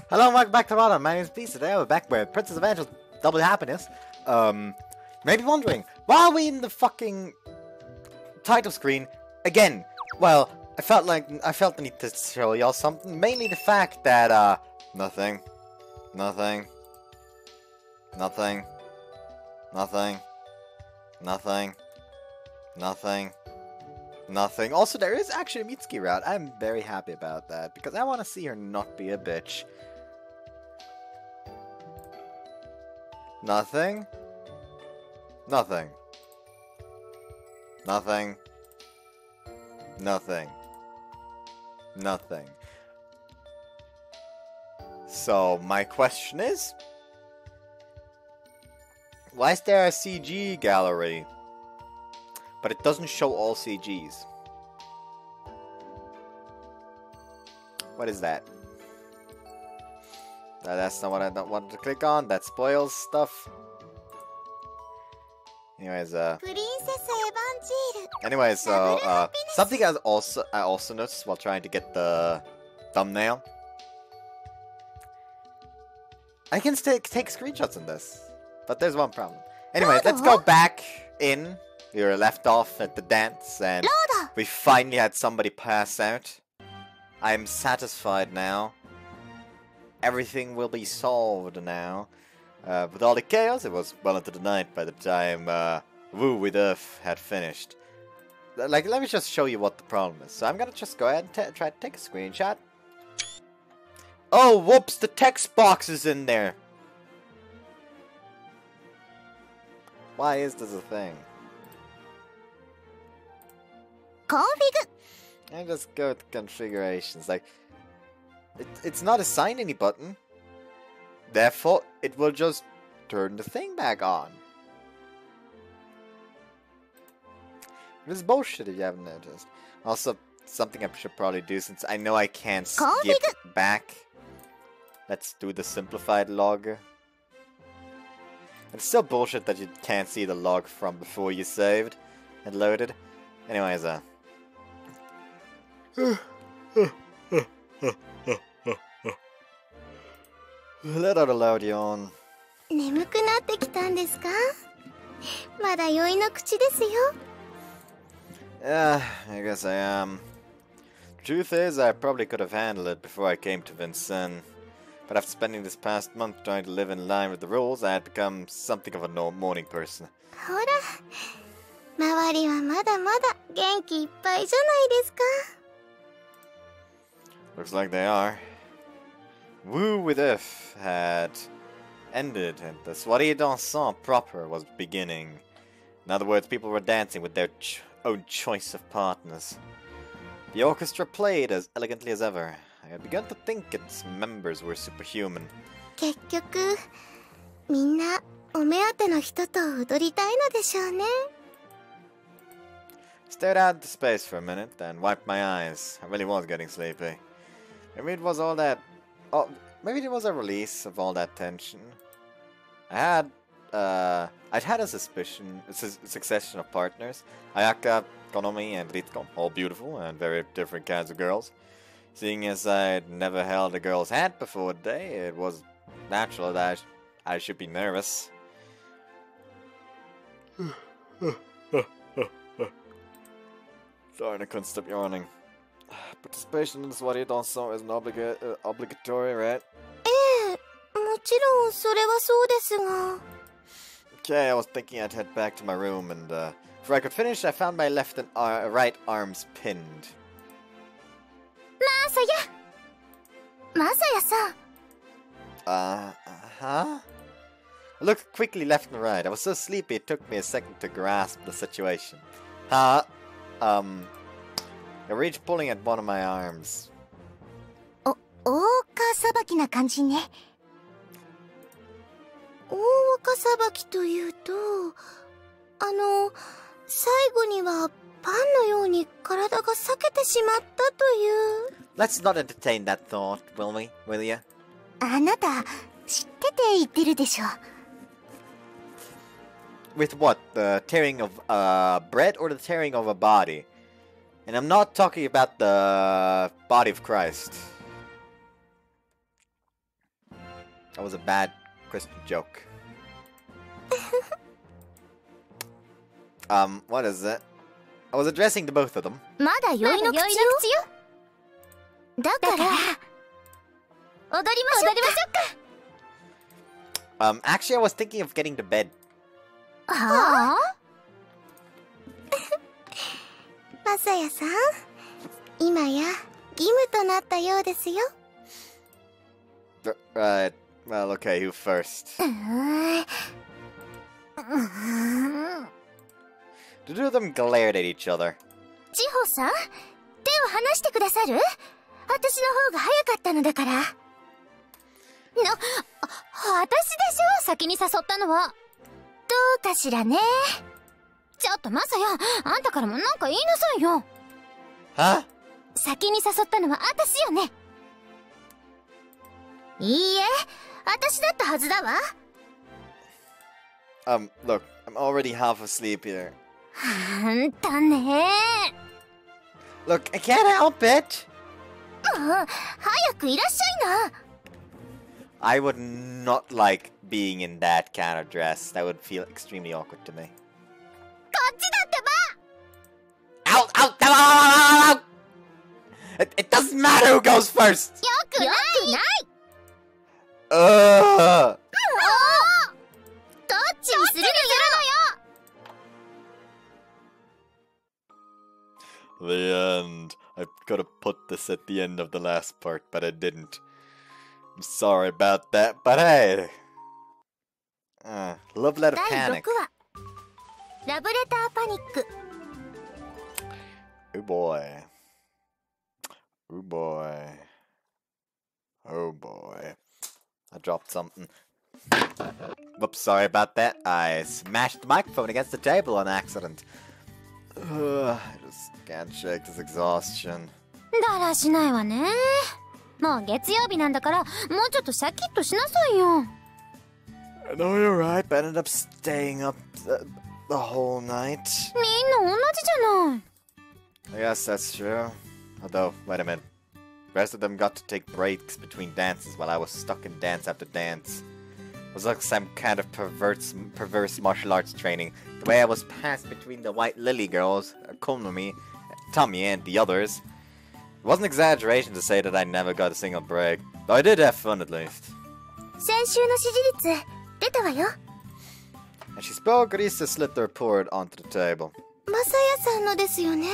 Hello and welcome back to Modern. My name is Peace. Today we're back with Princess Evangile Double Happiness. Maybe wondering, why are we in the fucking title screen again? Well, I felt the need to show y'all something. Mainly the fact that, nothing. Also, there is actually a Mitsuki route. I'm very happy about that, because I want to see her not be a bitch. Nothing. So, my question is, why is there a CG gallery, but it doesn't show all CGs? What is that? That's not what I don't want to click on. That spoils stuff. Anyways, something I also noticed while trying to get the thumbnail. I can take screenshots in this, but there's one problem. Anyways, let's go back in. We were left off at the dance, and we finally had somebody pass out. I'm satisfied now. Everything will be solved now. With all the chaos, it was well into the night by the time Woo with Earth had finished. Let me just show you what the problem is. So I'm gonna just go ahead and try to take a screenshot. Oh, whoops! The text box is in there. Why is this a thing? Config. I just go to configurations. Like, it's not assigned any button. Therefore, it will just turn the thing back on. This is bullshit if you haven't noticed. Also, something I should probably do since I know I can't skip back. Let's do the simplified log. It's still bullshit that you can't see the log from before you saved and loaded. Anyways, let out a loud yawn. 眠くなってきたんですか？まだ酔いの口ですよ。Yeah, I guess I am. Truth is, I probably could have handled it before I came to Vincennes. But after spending this past month trying to live in line with the rules, I had become something of a morning person. ほら、周りはまだまだ元気いっぱいじゃないですか。Looks like they are. Woo with If had ended, and the soirée dansant proper was beginning. In other words, people were dancing with their own choice of partners. The orchestra played as elegantly as ever. I had begun to think its members were superhuman. 結局、みんなお目当ての人と踊りたいのでしょうね。Stared out into space for a minute, then wiped my eyes. I really was getting sleepy. Maybe it was all that... Oh, maybe it was a release of all that tension. I'd had a succession of partners. Ayaka, Konomi, and Ritsuko, all beautiful and very different kinds of girls. Seeing as I'd never held a girl's hand before today, it was natural that I should be nervous. Sorry, I couldn't stop yawning. Participation in this soirée dansant isn't obligatory, right? ええ、もちろんそれはそうですが。Okay, I was thinking I'd head back to my room, and before I could finish, I found my left and right arms pinned. マサヤ、マサヤさん。Huh? I looked quickly left and right. I was so sleepy it took me a second to grasp the situation. I reached pulling at one of my arms. 大岡さばきな感じね。大岡さばきというと、最後にはパンのように体が裂けてしまったという。Let's not entertain that thought, will you? あなた、知ってて言ってるでしょ。With what? The tearing of bread or the tearing of a body? And I'm not talking about the body of Christ. That was a bad Christian joke. What is it? I was addressing the both of them. まだ酔いの口よ。だから、踊りましょうか。Actually, I was thinking of getting to bed. はあ？マサヤさん、今や義務となったようですよ。Right. Well, okay, who first? The two of them glared at each other. 千穂さん、手を離してくださる？私の方が早かったのだから。私でしょ、先に誘ったのは。どうかしらね。ちょっとマサヤ、あんたからもなんか言いなさいよ。は？先に誘ったのは私よね。いいえ、私だったはずだわ。Look, I'm already half asleep here. あんたね。Look, I can't help it. 早くいらっしゃいな。I would not like being in that kind of dress. That would feel extremely awkward to me. こっちだってば。 Out! Out! Out! Out! Out! It doesn't matter who goes first! よくない。Ugh! どっちにするのよ。The end. I could have put this at the end of the last part, but I didn't. I'm sorry about that, but hey! Love letter 第 panic. 6話。ラブレターパニック。Oh boy. Oh boy. Oh boy. I dropped something. Whoops, sorry about that. I smashed the microphone against the table on accident. I just can't shake this exhaustion. だらしないわね。もう月曜日なんだから、もうちょっとシャキッとしなさいよ。I know you're right, but I ended up staying up the whole night. みんな同じじゃない。I guess that's true. Although, wait a minute. The rest of them got to take breaks between dances while I was stuck in dance after dance. It was like some kind of perverse martial arts training. The way I was passed between the White Lily girls, Konami, Tommy, and the others. It wasn't exaggeration to say that I never got a single break. Though I did have fun at least. 先週の支持率出たわよ。As she spoke, Risa slid the report onto the table. マサヤさんのですよね。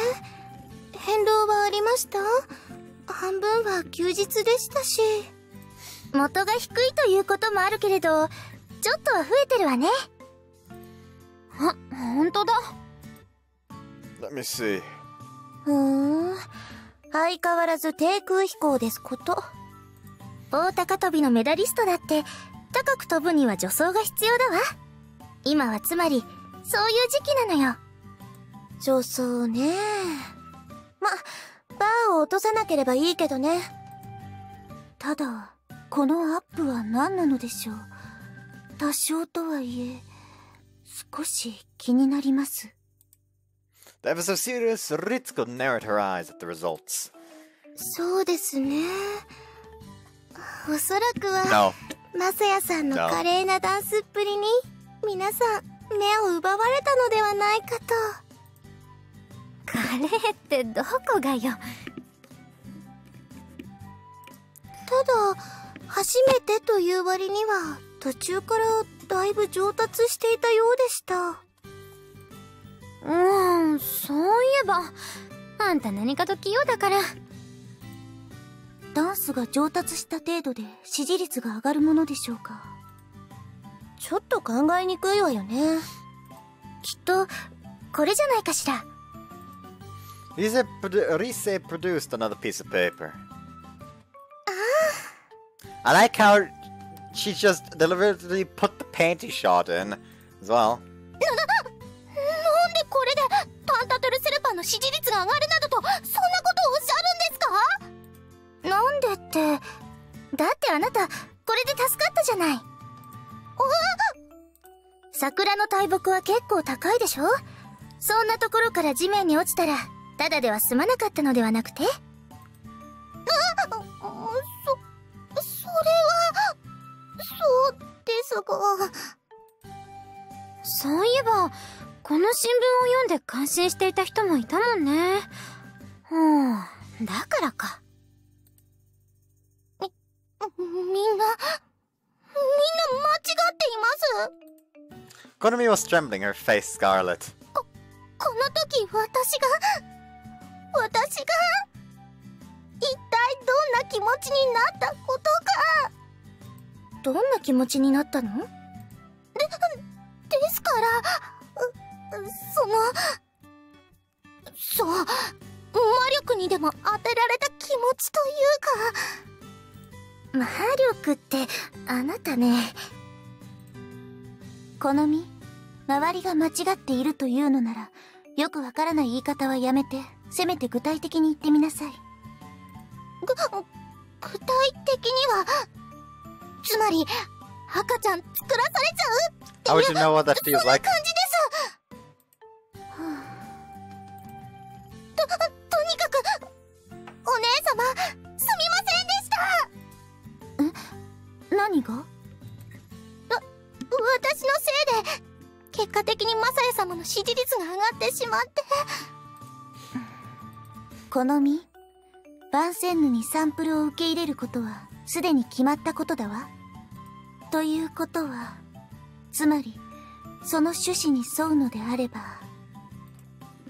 変動はありました？半分は休日でしたし。元が低いということもあるけれど、ちょっとは増えてるわね。ほんとだ。Let me see. 相変わらず低空飛行ですこと。棒高跳びのメダリストだって高く飛ぶには助走が必要だわ。今はつまりそういう時期なのよ。助走ね。バーを落とさなければいいけどね。ただこのアップは何なのでしょう。多少とはいえ少し気になります。The episode serious, Ritsuko narrowed her eyes at the results. そうですね。おそらくは、No. マサヤさんの華麗なダンスっぷりに皆さん目を奪われたのではないかと。華麗ってどこがよ。ただ初めてという割には途中からだいぶ上達していたようでした。そういえばあんた何かと器用だから。ダンスが上達した程度で支持率が上がるものでしょうか。ちょっと考えにくいわよね。きっとこれじゃないかしら。Rise produced another piece of paper. I like how she just deliberately put the panty shot in as well. なんでこれでタンタトルセルパーの支持率が上がるなどとそんなことをおっしゃるんですか？なんでって、だってあなたこれで助かったじゃない。桜の大木は結構高いでしょ。そんなところから地面に落ちたらただでは済まなかったのではなくて？それはそういえば、この新聞を読んで感心していた人もいたもんね。だからか。みんな間違っています。Konami was trembling, her face scarlet. この時私が一体どんな気持ちになったことか。どんな気持ちになったの？ですから、魔力にでも当てられた気持ちというか。魔力ってあなたね。好み、周りが間違っているというのなら、よくわからない言い方はやめて、せめて具体的に言ってみなさい。具体的には、つまり赤ちゃん作らされちゃうっていう、 How would you know what that feels like? そんな感じです。とにかくお姉様、すみませんでした。何が？私のせいで結果的にマサヤ様の支持率が上がってしまって。好み、バンセンヌにサンプルを受け入れることはすでに決まったことだわ。ということは、つまりその趣旨に沿うのであれば、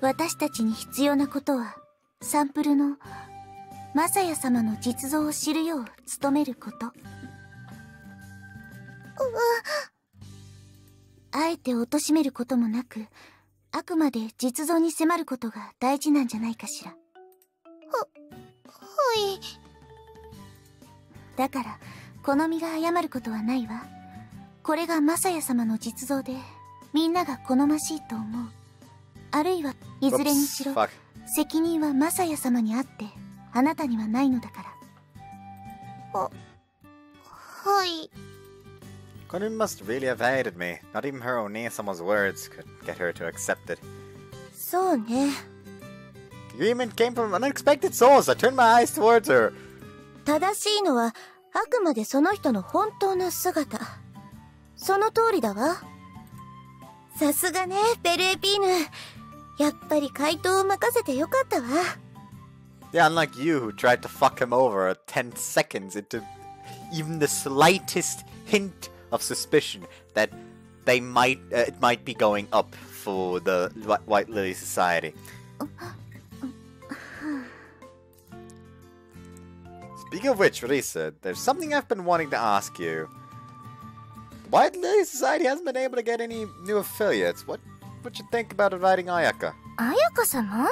私たちに必要なことはサンプルのマサヤ様の実像を知るよう努めること。あえて貶めることもなく、あくまで実像に迫ることが大事なんじゃないかしら。はい。だから、好みが謝ることはないわ。これがマサヤ様の実像で、みんなが好ましいと思う。あるいは、いずれにしろ、責任はマサヤ様にあって、あなたにはないのだから。はい。Konami must really have hated me. Not even her own someone's words could get her to accept it. そうね。The agreement came from unexpected source. I turned my eyes towards her. 正しいのは、あくまでその人の本当の姿。その通りだわ。さすがね、ベルエピーヌ。やっぱり回答を任せてよかったわ。Yeah, unlike you who tried to fuck him over 10 seconds into even the slightest hint of suspicion that they might it might be going up for the White Lily Society. Speaking of which, Risa, there's something I've been wanting to ask you. The White Lily Society hasn't been able to get any new affiliates. What you think about inviting Ayaka? Ayaka-sama?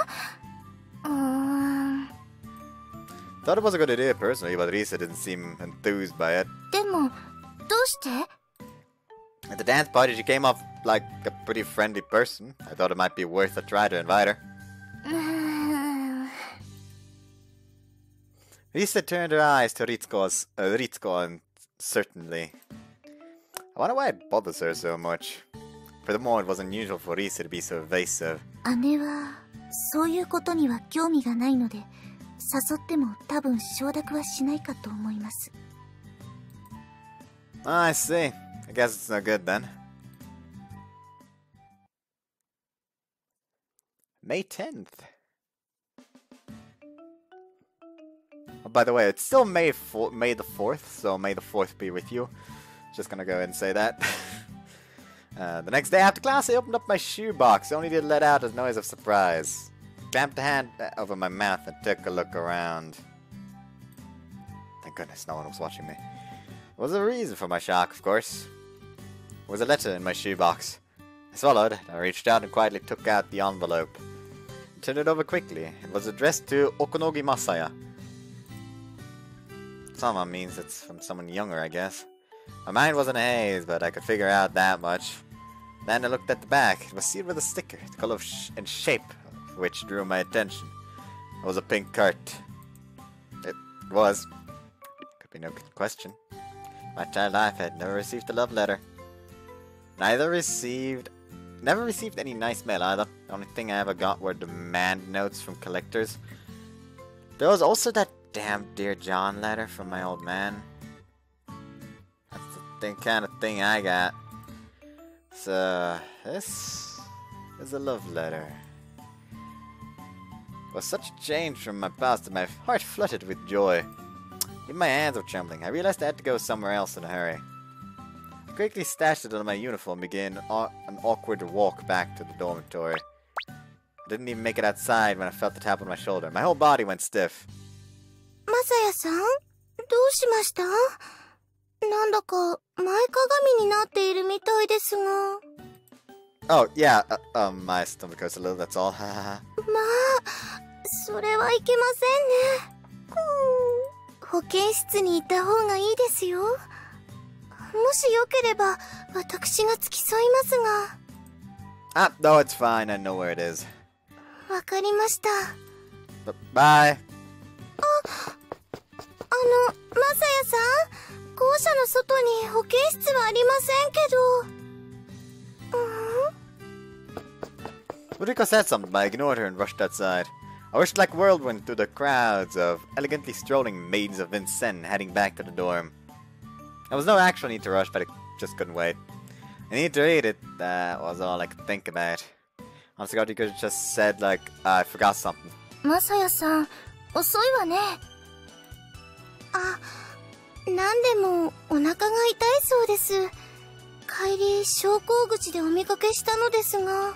Thought it was a good idea personally, but Risa didn't seem enthused by it. でも、どうして? At the dance party, she came off like a pretty friendly person. I thought it might be worth a try to invite her. Risa turned her eyes to Ritsuko uncertainly. I wonder why it bothers her so much. Furthermore, it was unusual for Risa to be so evasive. 姉は、そういうことには興味がないので、誘っても多分承諾はしないかと思います。I see. I guess it's no good then. May 10th. Oh, by the way, it's still May the 4th, so May the 4th be with you. Just gonna go ahead and say that. The next day after class, I opened up my shoebox, only to let out a noise of surprise. Clamped a hand over my mouth and took a look around. Thank goodness no one was watching me. There was a reason for my shock, of course. There was a letter in my shoebox. I swallowed, I reached out and quietly took out the envelope. I turned it over quickly. It was addressed to Okonogi Masaya. Someone means it's from someone younger, I guess. My mind was in a haze, but I could figure out that much. Then I looked at the back. It was sealed with a sticker, the color and shape of which drew my attention. It was a pink card. It was. Could be no question. My child life had never received a love letter. Never received any nice mail either. The only thing I ever got were demand notes from collectors. There was also that damn Dear John letter from my old man. That's the kind of thing I got. this is a love letter. It was such a change from my past that my heart fluttered with joy. Even my hands were trembling. I realized I had to go somewhere else in a hurry. I quickly stashed it under my uniform and began an awkward walk back to the dormitory. I didn't even make it outside when I felt the tap on my shoulder. My whole body went stiff. Masaya-san? どうしました?なんだか前かがみになっているみたいですが。Oh, yeah, my stomach hurts a little, that's all. まあ、それはいけませんね。保健室にいた方がいいですよ。もしよければ、私が付き添いますが。Ah, no, it's fine, I know where it is. わかりました。Bye. マサヤさん、校舎の外に保健室はありませんけど。Ruriko said something, but I ignored her and rushed outside. I rushed like a whirlwind through the crowds of elegantly strolling maidens of Vincennes heading back to the dorm. There was no actual need to rush, but I just couldn't wait. I needed to read it, that was all I could think about. Honestly, God, you could have just said, like, I forgot something. Masaya-san, 遅いわね。なんでもお腹が痛いそうです。帰り、昇降口でお見かけしたのですが。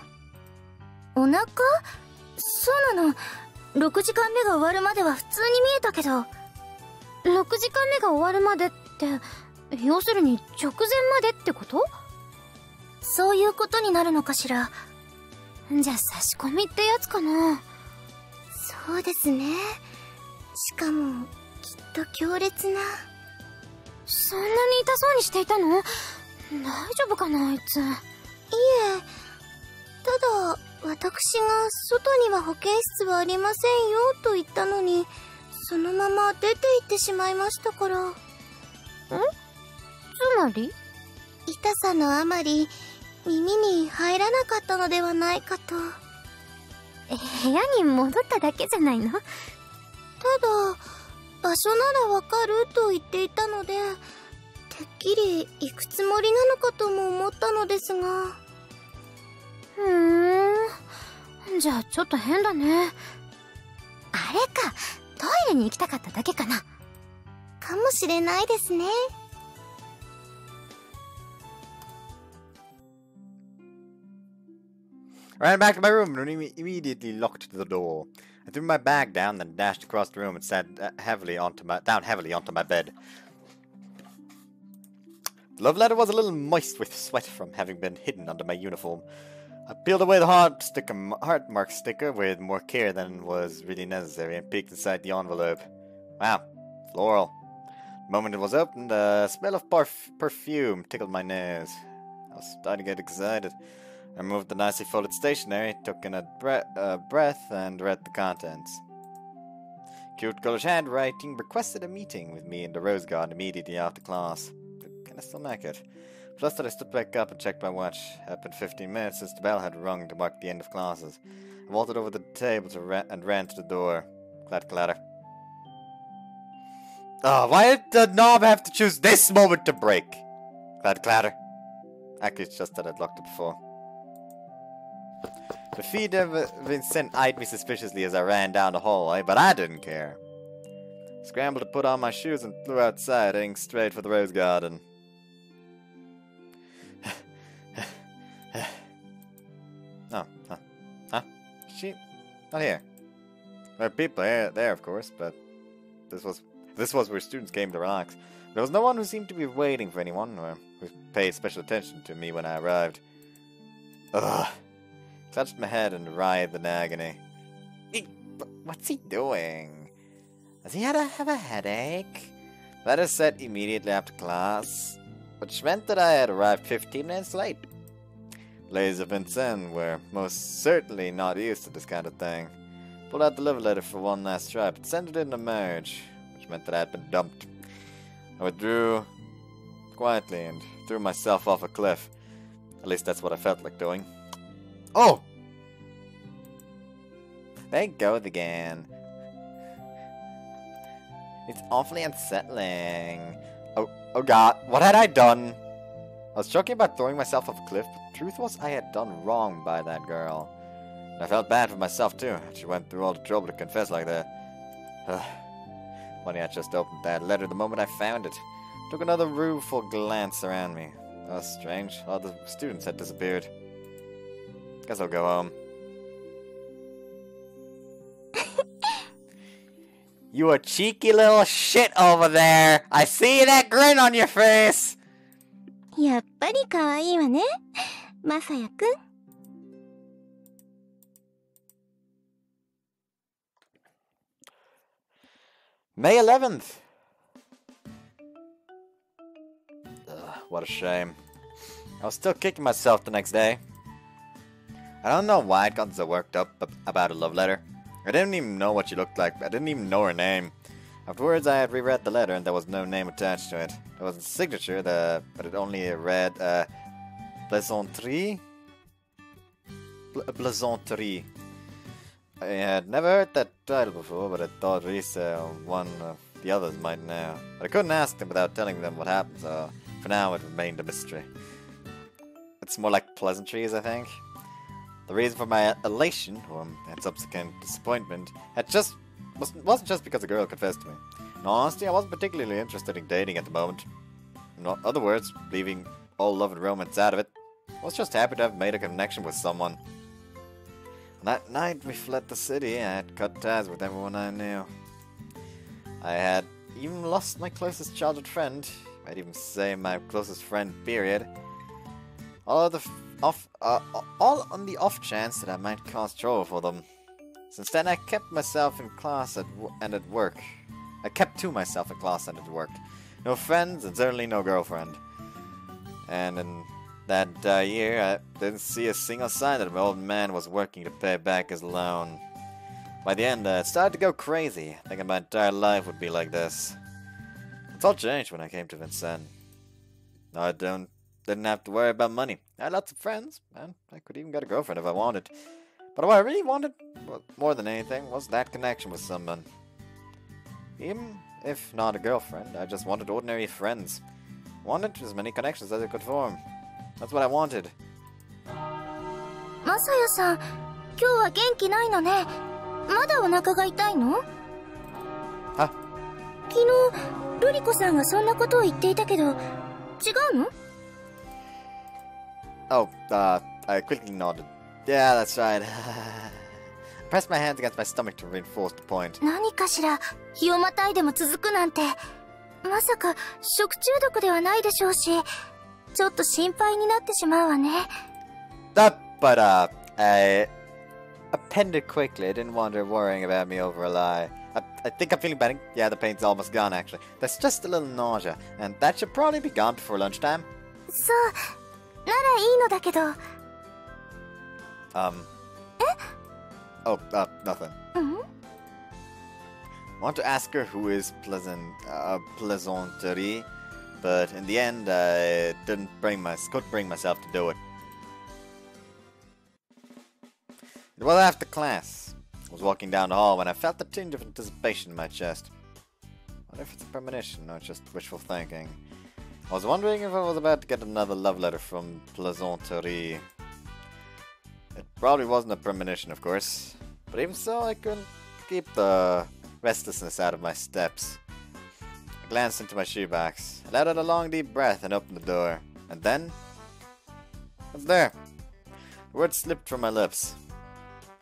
お腹?そうなの。6時間目が終わるまでは普通に見えたけど。6時間目が終わるまでって、要するに直前までってこと?そういうことになるのかしら。じゃあ差し込みってやつかな。そうですね。しかも、きっと強烈な。そんなに痛そうにしていたの?大丈夫かなあいつ。いえ、ただ、私が外には保健室はありませんよと言ったのに、そのまま出て行ってしまいましたから。つまり?痛さのあまり、耳に入らなかったのではないかと。部屋に戻っただけじゃないの?ただ、場所ならわかると言っていたので、てっきり行くつもりなのかとも思ったのですが。じゃあちょっと変だね。あれか、トイレに行きたかっただけかな。かもしれないですね。I ran back to my room and immediately locked the door. I threw my bag down, then dashed across the room and sat heavily onto my bed. The love letter was a little moist with sweat from having been hidden under my uniform. I peeled away the heart mark sticker with more care than was really necessary and peeked inside the envelope. Wow, floral. The moment it was opened, the smell of perfume tickled my nose. I was starting to get excited. I removed the nicely folded stationery, took in a breath, and read the contents. Cute college handwriting requested a meeting with me in the Rose Garden immediately after class. Can I still make it? Plus that I stood back up and checked my watch. It had been 15 minutes since the bell had rung to mark the end of classes. I vaulted over the table and ran to the door. Clatter. Oh, why did the knob have to choose this moment to break? Clatter. Actually, it's just that I'd locked it before. The feet of Vincent eyed me suspiciously as I ran down the hallway, but I didn't care. Scrambled to put on my shoes and flew outside, heading straight for the Rose Garden. She not here. There are people there, of course, but this was where students came to relax. There was no one who seemed to be waiting for anyone, or who paid special attention to me when I arrived. Ugh. Clutched my head and writhed in agony. What's he doing? Does he have a headache? Letter set immediately after class, which meant that I had arrived 15 minutes late. Ladies of Vincennes were most certainly not used to this kind of thing. Pulled out the love letter for one last try, but sent it in a marriage, which meant that I had been dumped. I withdrew quietly and threw myself off a cliff. At least that's what I felt like doing. Oh! There it goes again. It's awfully unsettling. Oh god, what had I done? I was joking about throwing myself off a cliff, but the truth was I had done wrong by that girl. And I felt bad for myself too. She went through all the trouble to confess like that. Funny, I just opened that letter the moment I found it. Took another rueful glance around me. That was strange. All the students had disappeared. Guess I'll go home. You a cheeky little shit over there! I see that grin on your face! やっぱり可愛いわね、まさやくん。May 11th! What a shame. I was still kicking myself the next day. I don't know why I got so worked up about a love letter. I didn't even know what she looked like. I didn't even know her name. Afterwards, I had reread the letter and there was no name attached to it. There was a signature, but it only read, Plaisanterie? Plaisanterie. I had never heard that title before, but I thought Risa or one of the others might know. But I couldn't ask them without telling them what happened, so for now it remained a mystery. It's more like pleasantries, I think. The reason for my elation, or and subsequent disappointment, wasn't just because a girl confessed to me. In all honesty, I wasn't particularly interested in dating at the moment. In other words, leaving all love and romance out of it, I was just happy to have made a connection with someone. That night we fled the city, I had cut ties with everyone I knew. I had even lost my closest childhood friend. I'd even say my closest friend, period. All on the off chance that I might cause trouble for them. Since then, I kept myself in class and at work. I kept to myself in class and at work. No friends and certainly no girlfriend. And in that year, I didn't see a single sign that my old man was working to pay back his loan. By the end, I started to go crazy, thinking my entire life would be like this. It's all changed when I came to Vincennes. No, I didn't have to worry about money. I had lots of friends, and I could even get a girlfriend if I wanted. But what I really wanted, more than anything, was that connection with someone. Even if not a girlfriend, I just wanted ordinary friends. I wanted as many connections as I could form. That's what I wanted. Masaya-san, 今日は元気ないのね。まだお腹が痛いの？は？昨日、ルリコさんがそんなことを言っていたけど、違うの？ Oh, I quickly nodded. Yeah, that's right. I pressed my hands against my stomach to reinforce the point. 何かしら、日をまたいでも続くなんて、まさか食中毒ではないでしょうし、ちょっと心配になってしまうわね。But I appended quickly. I didn't want her worrying about me over a lie. I think I'm feeling better. Yeah, the pain's almost gone, actually. There's just a little nausea, and that should probably be gone before lunchtime. そう、ならいいのだけど。Oh, nothing. Mm-hmm. I want to ask her who is Plaisanterie, but in the end, I couldn't bring myself to do it. It was after class. I was walking down the hall when I felt a tinge of anticipation in my chest. I wonder if it's a premonition or just wishful thinking. I was wondering if I was about to get another love letter from Plaisanterie. It probably wasn't a premonition, of course, but even so, I couldn't keep the restlessness out of my steps. I glanced into my shoebox, I let out a long deep breath and opened the door. And then... it's there! The words slipped from my lips.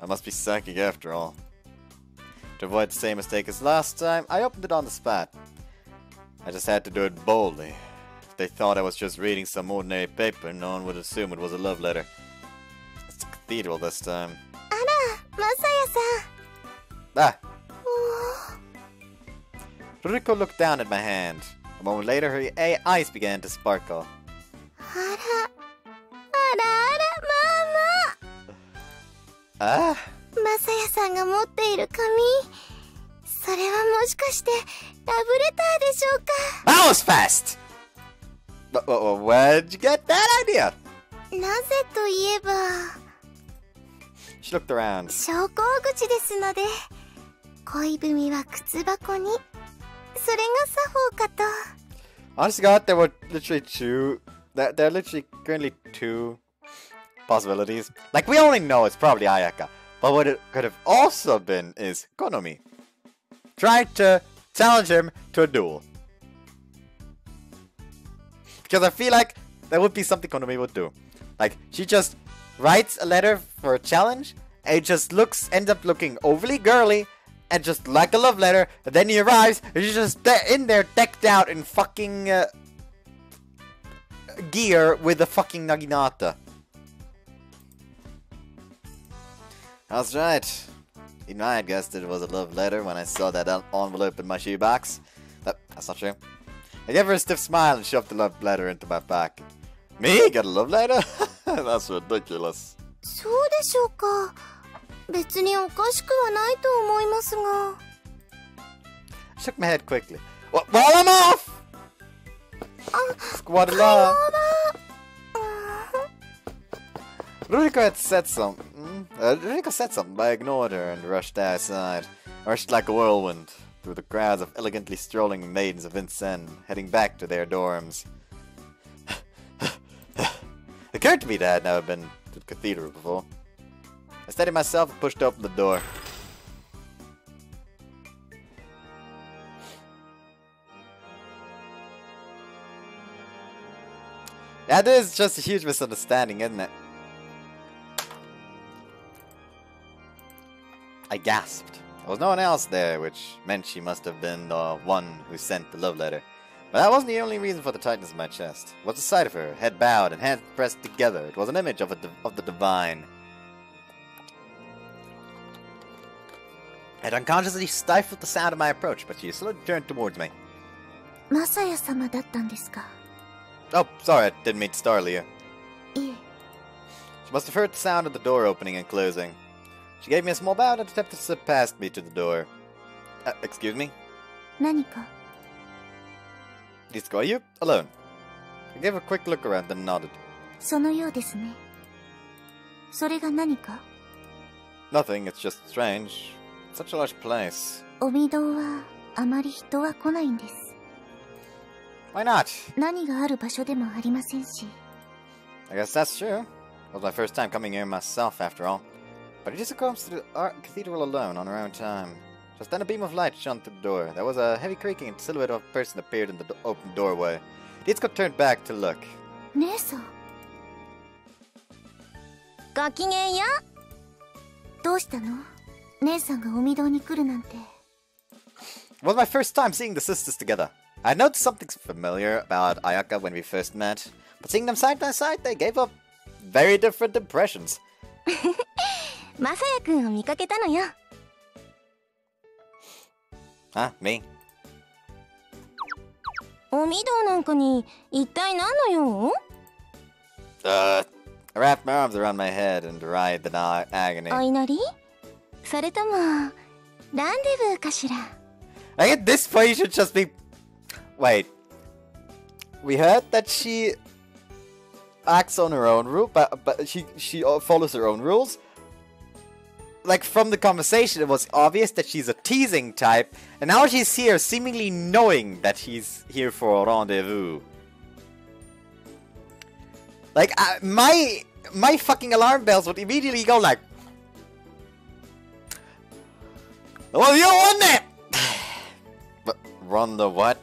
I must be psychic after all. To avoid the same mistake as last time, I opened it on the spot. I just had to do it boldly. If they thought I was just reading some ordinary paper, no one would assume it was a love letter. It's the cathedral this time. Ara, Masaya-san. Ah! Ruriko looked down at my hand. A moment later, her eyes began to sparkle. Ara, Mama! Ah? Masaya-sanが持っている紙、それはもしかしてラブレターでしょうか? That was fast! Where'd you get that idea? なぜといえば... She looked around. 昇降口ですので、恋文は靴箱に、それが作法かと。Honest to God, there were literally two there are literally currently two possibilities. Like, we only know it's probably Ayaka. But what it could have also been is Konomi. Tried to challenge him to a duel. Because I feel like that would be something Konomi would do. Like, she just writes a letter for a challenge, and it just ends up looking overly girly, and just like a love letter, and then he arrives, and she's just in there decked out in fucking gear with a fucking Naginata. That's right. Even I had guessed it was a love letter when I saw that envelope in my shoebox. That's not true. I gave her a stiff smile and shoved the love letter into my back. Me? Get a love letter? That's ridiculous. そうでしょうか。別におかしくはないと思いますが。I shook my head quickly. While I'm off! Squad love! Ruriko had said something. Ruriko said something, but I ignored her and rushed outside. I rushed like a whirlwind through the crowds of elegantly strolling maidens of Vincennes, heading back to their dorms. It occurred to me that I had never been to the cathedral before. I steadied myself and pushed open the door. That is just a huge misunderstanding, isn't it? I gasped. There was no one else there, which meant she must have been the one who sent the love letter. But that wasn't the only reason for the tightness in my chest. It was the sight of her, head bowed and hands pressed together. It was an image of the divine. I had unconsciously stifled the sound of my approach, but she slowly turned towards me. Masaya-sama だったんですか? Oh, sorry, I didn't mean to startle you. いえ。She must have heard the sound of the door opening and closing. She gave me a small bow and attempted to slip past me to the door. Excuse me? 何か? Are you alone? I gave a quick look around and nodded. そのようですね。それが何か? Nothing, it's just strange. Such a large place. お御堂はあまり人は来ないんです。Why not? 何がある場所でもありませんし。I guess that's true. It was my first time coming here myself, after all. But I just comes to the cathedral alone on her own time. Just then a beam of light shone through the door. There was a heavy creaking and the silhouette of a person appeared in the open doorway. Itsuko turned back to look. 姉さん。ごきげんよ。どうしたの？姉さんがお御堂に来るなんて。It was my first time seeing the sisters together. I had noticed something familiar about Ayaka when we first met, but seeing them side by side, they gave up very different impressions. マサヤくんを見かけたのよ。Huh? Me? お御堂なんかに一体何の用? I wrapped my arms around my head and writhed the agony. お祈り? それともランデブーかしら? I think at this point you should just be... Wait. We heard that she acts on her own rule, but she follows her own rules. Like, from the conversation, it was obvious that she's a teasing type, and now she's here seemingly knowing that he's here for a rendezvous. Like, my fucking alarm bells would immediately go like... Well, you won it! But, run the what?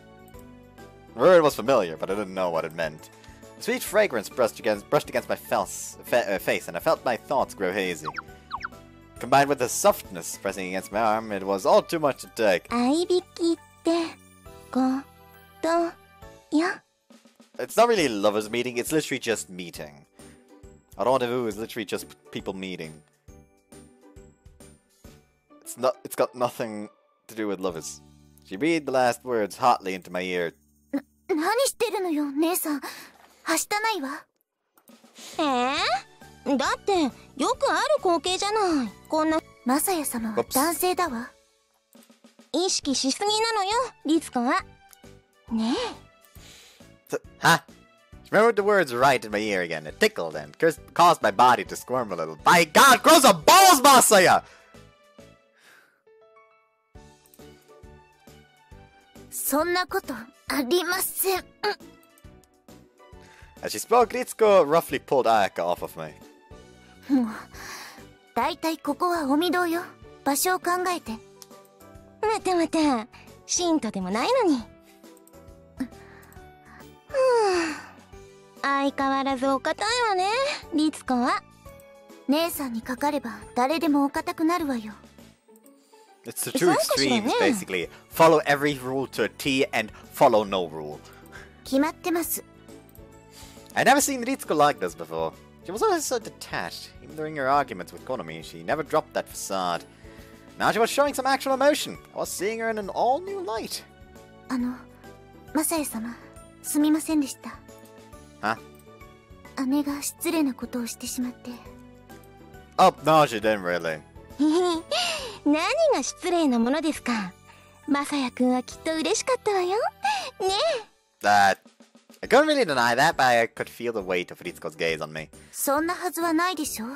The word was familiar, but I didn't know what it meant. A sweet fragrance brushed against my face, and I felt my thoughts grow hazy. Combined with the softness pressing against my arm, it was all too much to take. It's not really a lovers' meeting, it's literally just meeting. A rendezvous is literally just people meeting. It's got nothing to do with lovers. She breathed the last words hotly into my ear. 何してるのよ、姉さん。はしたないわ。だってよくある光景じゃない。こんなマサヤ様は男性だわ。意識しすぎなのよ、リツコは。ねえ。Huh? She remembered the words right in my ear again. It tickled and caused my body to squirm a little. By God, grow some balls, Masaya! そんなことありません。As she spoke, Ritsuko roughly pulled Ayaka off of me. もうだいたいここはお御堂よ。場所を考えて。またまた信徒でもないのに。相変わらずお堅いわね、律子は。姉さんにかかれば誰でもお堅くなるわよ。 It's the two extremes, basically. Follow every rule to a T and follow no rule. 決まってます。 I never seen Ritsuko like this before. She was always so detached. Even during her arguments with Konomi, she never dropped that facade. Now she was showing some actual emotion. I was seeing her in an all-new light. マサエ様、すみませんでした。Huh? 姉が失礼なことをしてしまって。Oh, no, she didn't really. 何が失礼なものですか。マサヤくんはきっと嬉しかったわよ。ねえ。I couldn't really deny that, but I could feel the weight of Ritsuko's gaze on me. そんなはずはないでしょ。好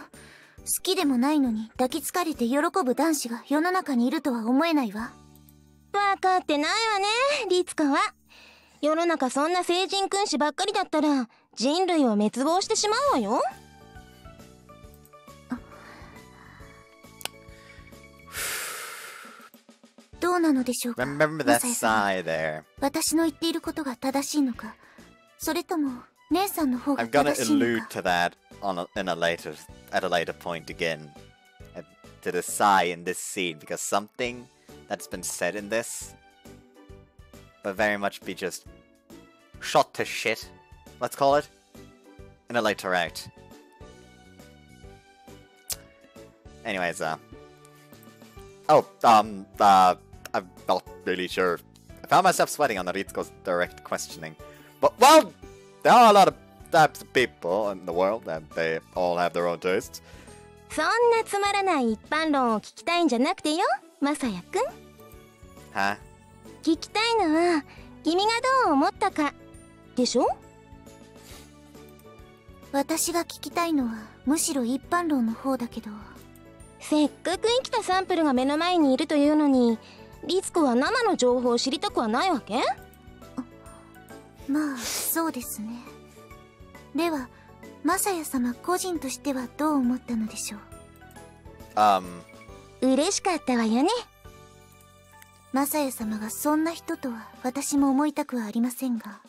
きでもないのに抱きつかれて喜ぶ男子が世の中にいるとは思えないわ。分かってないわね、律子は。世の中そんな聖人君子ばっかりだったら人類は滅亡してしまうわよ。どうなのでしょうか。 Remember that sigh there. 私の言っていることが正しいのか、それとも姉さんの方が I'm gonna 正しいの allude か。 to that at a later point again. To the sigh in this scene, because something that's been said in this, but very much be just shot to shit, let's call it, in a later act. Anyways, I'm not really sure. I found myself sweating on Ritsuko's direct questioning. But, well, there are a lot of types of people in the world, and they all have their own tastes. そんなつまらない一般論を聞きたいんじゃなくてよ、マサヤくん。Huh? 聞きたいのは君がどう思ったかでしょ。私が聞きたいのはむしろ一般論の方だけど。せっかく生きたサンプルが目の前にいるというのに、律子は生の情報を知りたくはないわけ？まあそうですね。ではマサヤ様個人としてはどう思ったのでしょう。嬉しかったわよね。マサヤ様がそんな人とは私も思いたくはありませんが。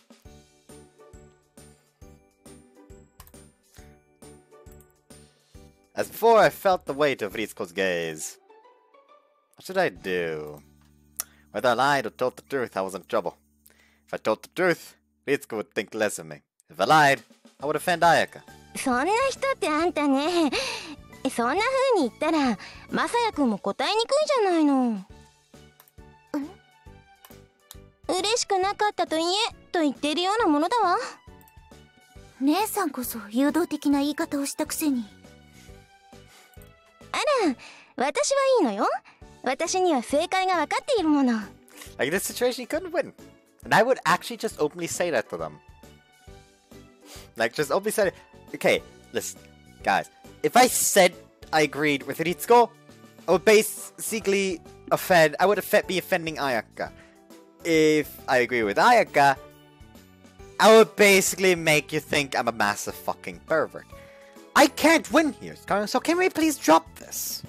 As before, I felt the weight of Ritsuko's gaze. What should I do? Whether I lied or told the truth, I was in trouble. If I told the truth, Ritsuko would think less of me. If I lied, I would offend Ayaka. そんな人ってあんたね。そんな風に言ったらマサヤくんも答えにくいじゃないの。嬉しくなかったと言えと言っているようなものだわ。姉さんこそ誘導的な言い方をしたくせに。あら、私はいいのよ。私には正解が分かっているもの。Like, this situation, you couldn't win. And I would actually just openly say that to them. Like, just openly say, okay, listen, guys. If I said I agreed with Ritsuko, I would basically be offending Ayaka. If I agree with Ayaka, I would basically make you think I'm a massive fucking pervert. I can't win here, so can we please drop this?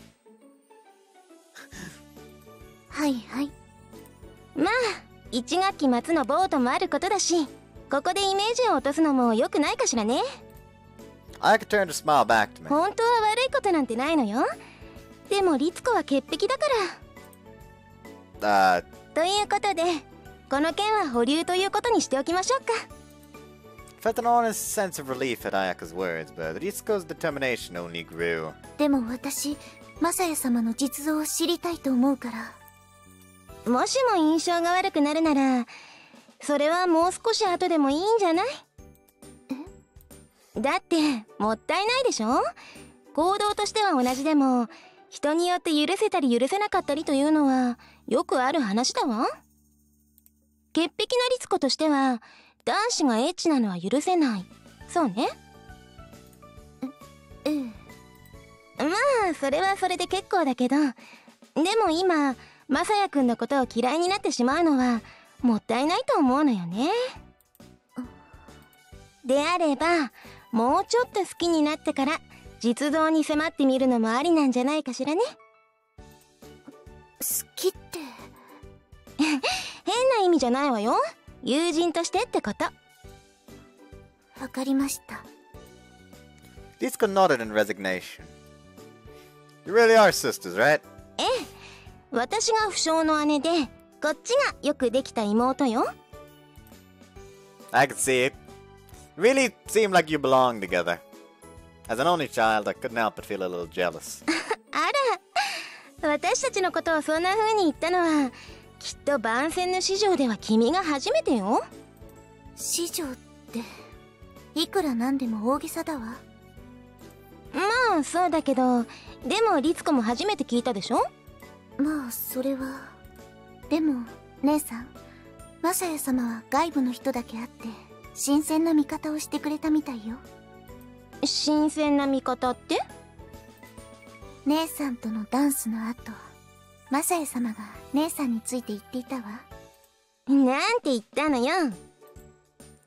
はいはい。まあ、1学期末のボートもあることだし、ここでイメージを落とすのも良くないかしらね。I could turn to smile back to me. 本当は悪いことなんてないのよ。でも律子は潔癖だから。ということで、この件は保留ということにしておきましょうか。Felt an honest sense of relief at Ayaka's words, but Ritsuko's determination only grew. でも私、マサヤ様の実像を知りたいと思うから。もしも印象が悪くなるなら、それはもう少し後でもいいんじゃない？だってもったいないでしょ？行動としては同じでも、人によって許せたり許せなかったりというのはよくある話だわ。潔癖な律子としては、男子がエッチなのは許せない。そうね。まあそれはそれで結構だけど、でも今マサヤくんのことを嫌いになってしまうのはもったいないと思うのよね。であればもうちょっと好きになってから実像に迫ってみるのもありなんじゃないかしらね。好きって変な意味じゃないわよ。友人としてってこと。わかりました。Ritsuko nodded in resignation. You really are sisters, right? ええ、私が不詳の姉でこっちがよくできた妹よ。I could see it. You really seem like you belong together. As an only child, I couldn't help but feel a little jealous. あら、私たちのことをそんな風に言ったのはきっと番宣の市場では君が初めてよ。市場っていくらなんでも大げさだわ。まあそうだけど、でも律子も初めて聞いたでしょ。まあそれは。でも姉さん、マサヤ様は外部の人だけあって新鮮な見方をしてくれたみたいよ。新鮮な見方って？姉さんとのダンスの後、マサヤ様が姉さんについて言っていたわ。なんて言ったのよ。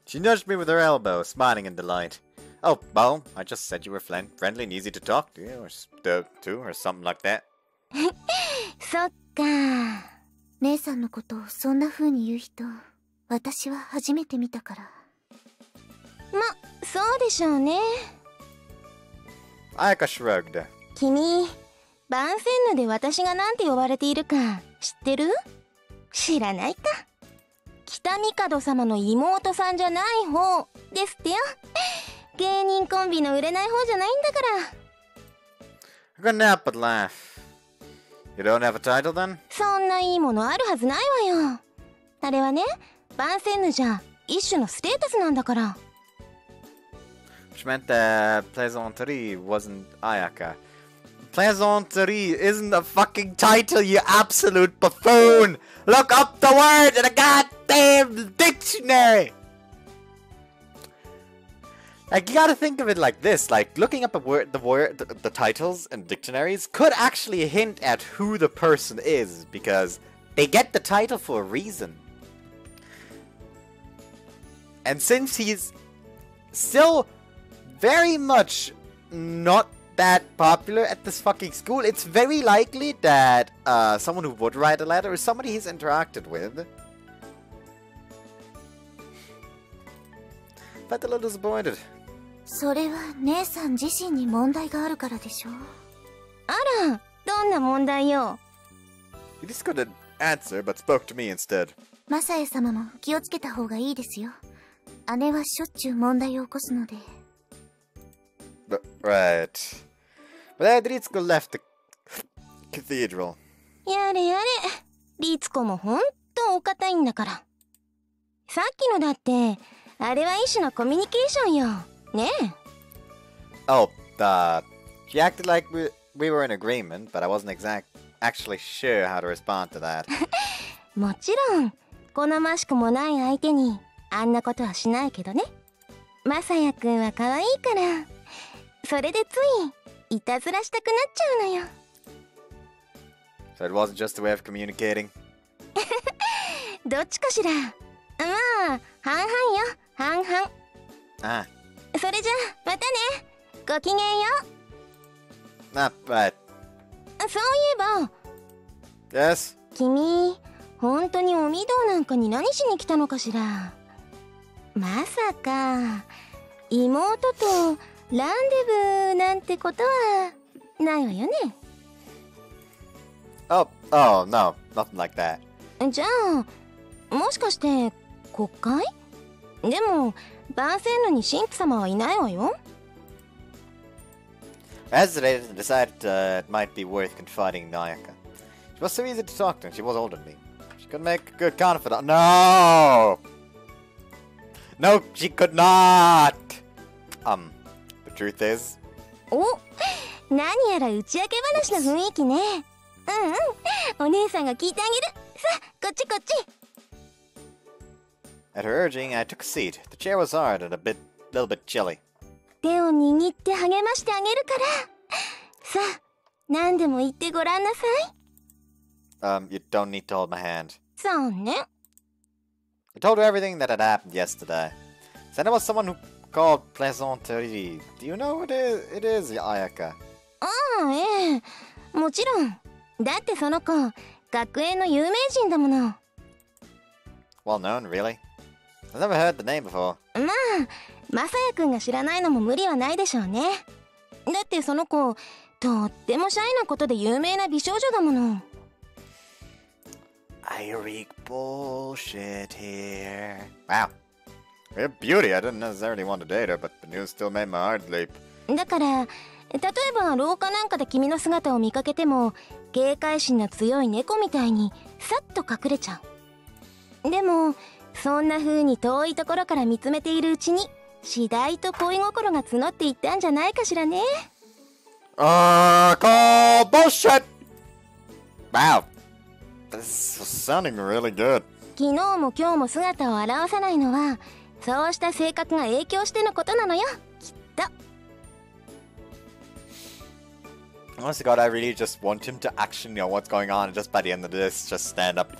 She nudged me with her elbow, smiling in delight. Oh, well, I just said you were friendly and easy to talk to, or something like that. そっか。姉さんのことをそんな風に言う人、私は初めて見たから。ま、そうでしょうね。Ayaka shrugged. 君、番宣ので私がなんて呼ばれているか知ってる？知らないか。北帝様の妹さんじゃない方ですってよ。芸人コンビの売れない方じゃないんだから。I couldn't help but laugh. You don't have a title then? そんないいものあるはずないわよ。あれはね、番宣のじゃ一種のステータスなんだから。Which meant that plaisanterie wasn't Ayaka. Plaisanterie isn't a fucking title, you absolute buffoon! Look up the word in a goddamn dictionary! Like, you gotta think of it like this, like, looking up the titles in dictionaries could actually hint at who the person is, because they get the title for a reason. And since he's still very much not that popular at this fucking school, it's very likely that someone who would write a letter is somebody he's interacted with. Felt a little disappointed. それは姉さん自身に問題があるからでしょ。あら、どんな問題よ。He just couldn't answer, but spoke to me instead. マサエ様も気をつけた方がいいですよ。姉はしょっちゅう問題を起こすので。Right. But Ritsuko left the cathedral. やれやれ、律子もほんとお堅いんだから。さっきのだって、あれは一種のコミュニケーションよ。ねえ。Oh, she acted like we were in agreement, but I wasn't actually sure how to respond to that. もちろん、好ましくもない相手にあんなことはしないけどね。まさやくんは可愛いから、それでついいたずらしたくなっちゃうのよ。So it wasn't just a way of communicating? どっちかしら。まあ、半々よ、半々。Ah. それじゃあ、またね。ごきげんよう。Not bad. そういえば。Yes? 君、本当にお御堂なんかに何しに来たのかしら。まさか、妹とランデブーなんてことはないわよね。Oh, no, nothing like that. じゃあ、もしかして国会？でも番宣のに神父様はいないわよ。I hesitated and decided it might be worth confiding in Ayaka. She was so easy to talk to and she was older than me. She could make a good confidant. No! No, she could not! The truth is... お、何やら打ち明け話の雰囲気ね。うんうん、お姉さんが聞いてあげる。さあ、こっちこっち。At her urging, I took a seat. The chair was hard and little bit chilly. 手を握って励ましてあげるから。さあ、何でも言ってごらんなさい。You don't need to hold my hand. そうね。I told her everything that had happened yesterday. Sena was someone who called plaisanterie. Do you know what it is, Ayaka? ああ、ええ。もちろん。だってその子、学園の有名人だもの。Well known, really? I've never heard the name before. まあ、まさやくんが知らないのも無理はないでしょうね。だってその子、とってもシャイなことで有名な美少女だもの。I reek bullshit here. Wow. Her beauty, I didn't necessarily want to date her, but the news still made my heart leap. だから、例えば廊下なんかで君の姿を見かけても、警戒心の強い猫みたいにさっと隠れちゃう。でも、そんな風に遠いところから見つめているうちに、次第と恋心が募っていったんじゃないかしらね。Call bullshit! Wow. This is sounding really good. 昨日も今日も姿を現さないのは、そうした性格が影響してのことなのよ、きっと。Honest to God, I really just want him to actually know what's going on and just by the end of this, just stand up.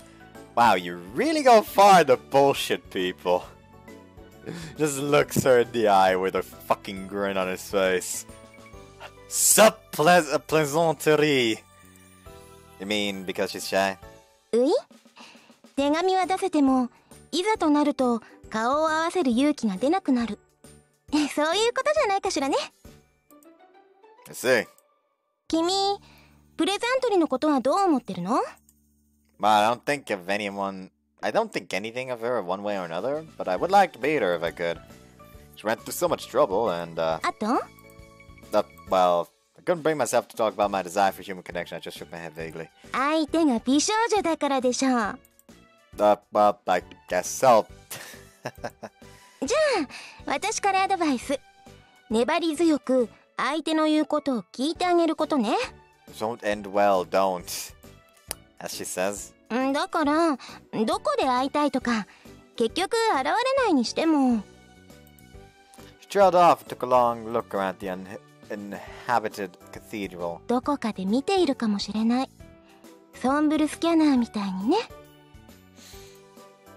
Wow, you really go far, the bullshit people. Just looks her in the eye with a fucking grin on his face. Sup, plaisanterie. You mean because she's shy? うい？手紙は出せても、いざとなると顔を合わせる勇気が出なくなる。そういうことじゃないかしらね。I see. 君、プレゼントリーのことはどう思ってるの？ Well, I don't think anything of her one way or another, but I would like to meet her if I could. She went through so much trouble and, あと？ well, I couldn't bring myself to talk about my desire for human connection. I just shook my head vaguely. 相手が美少女だからでしょう。Well, I guess so. じゃあ、私からアドバイス。粘り強く相手の言うことを聞いてあげることね。Don't end well, don't. As she says. だから、どこで会いたいとか、結局現れないにしても。She trailed off and took a long look around the uninhabited cathedral. どこかで見ているかもしれない。ソンブルスキャナーみたいにね。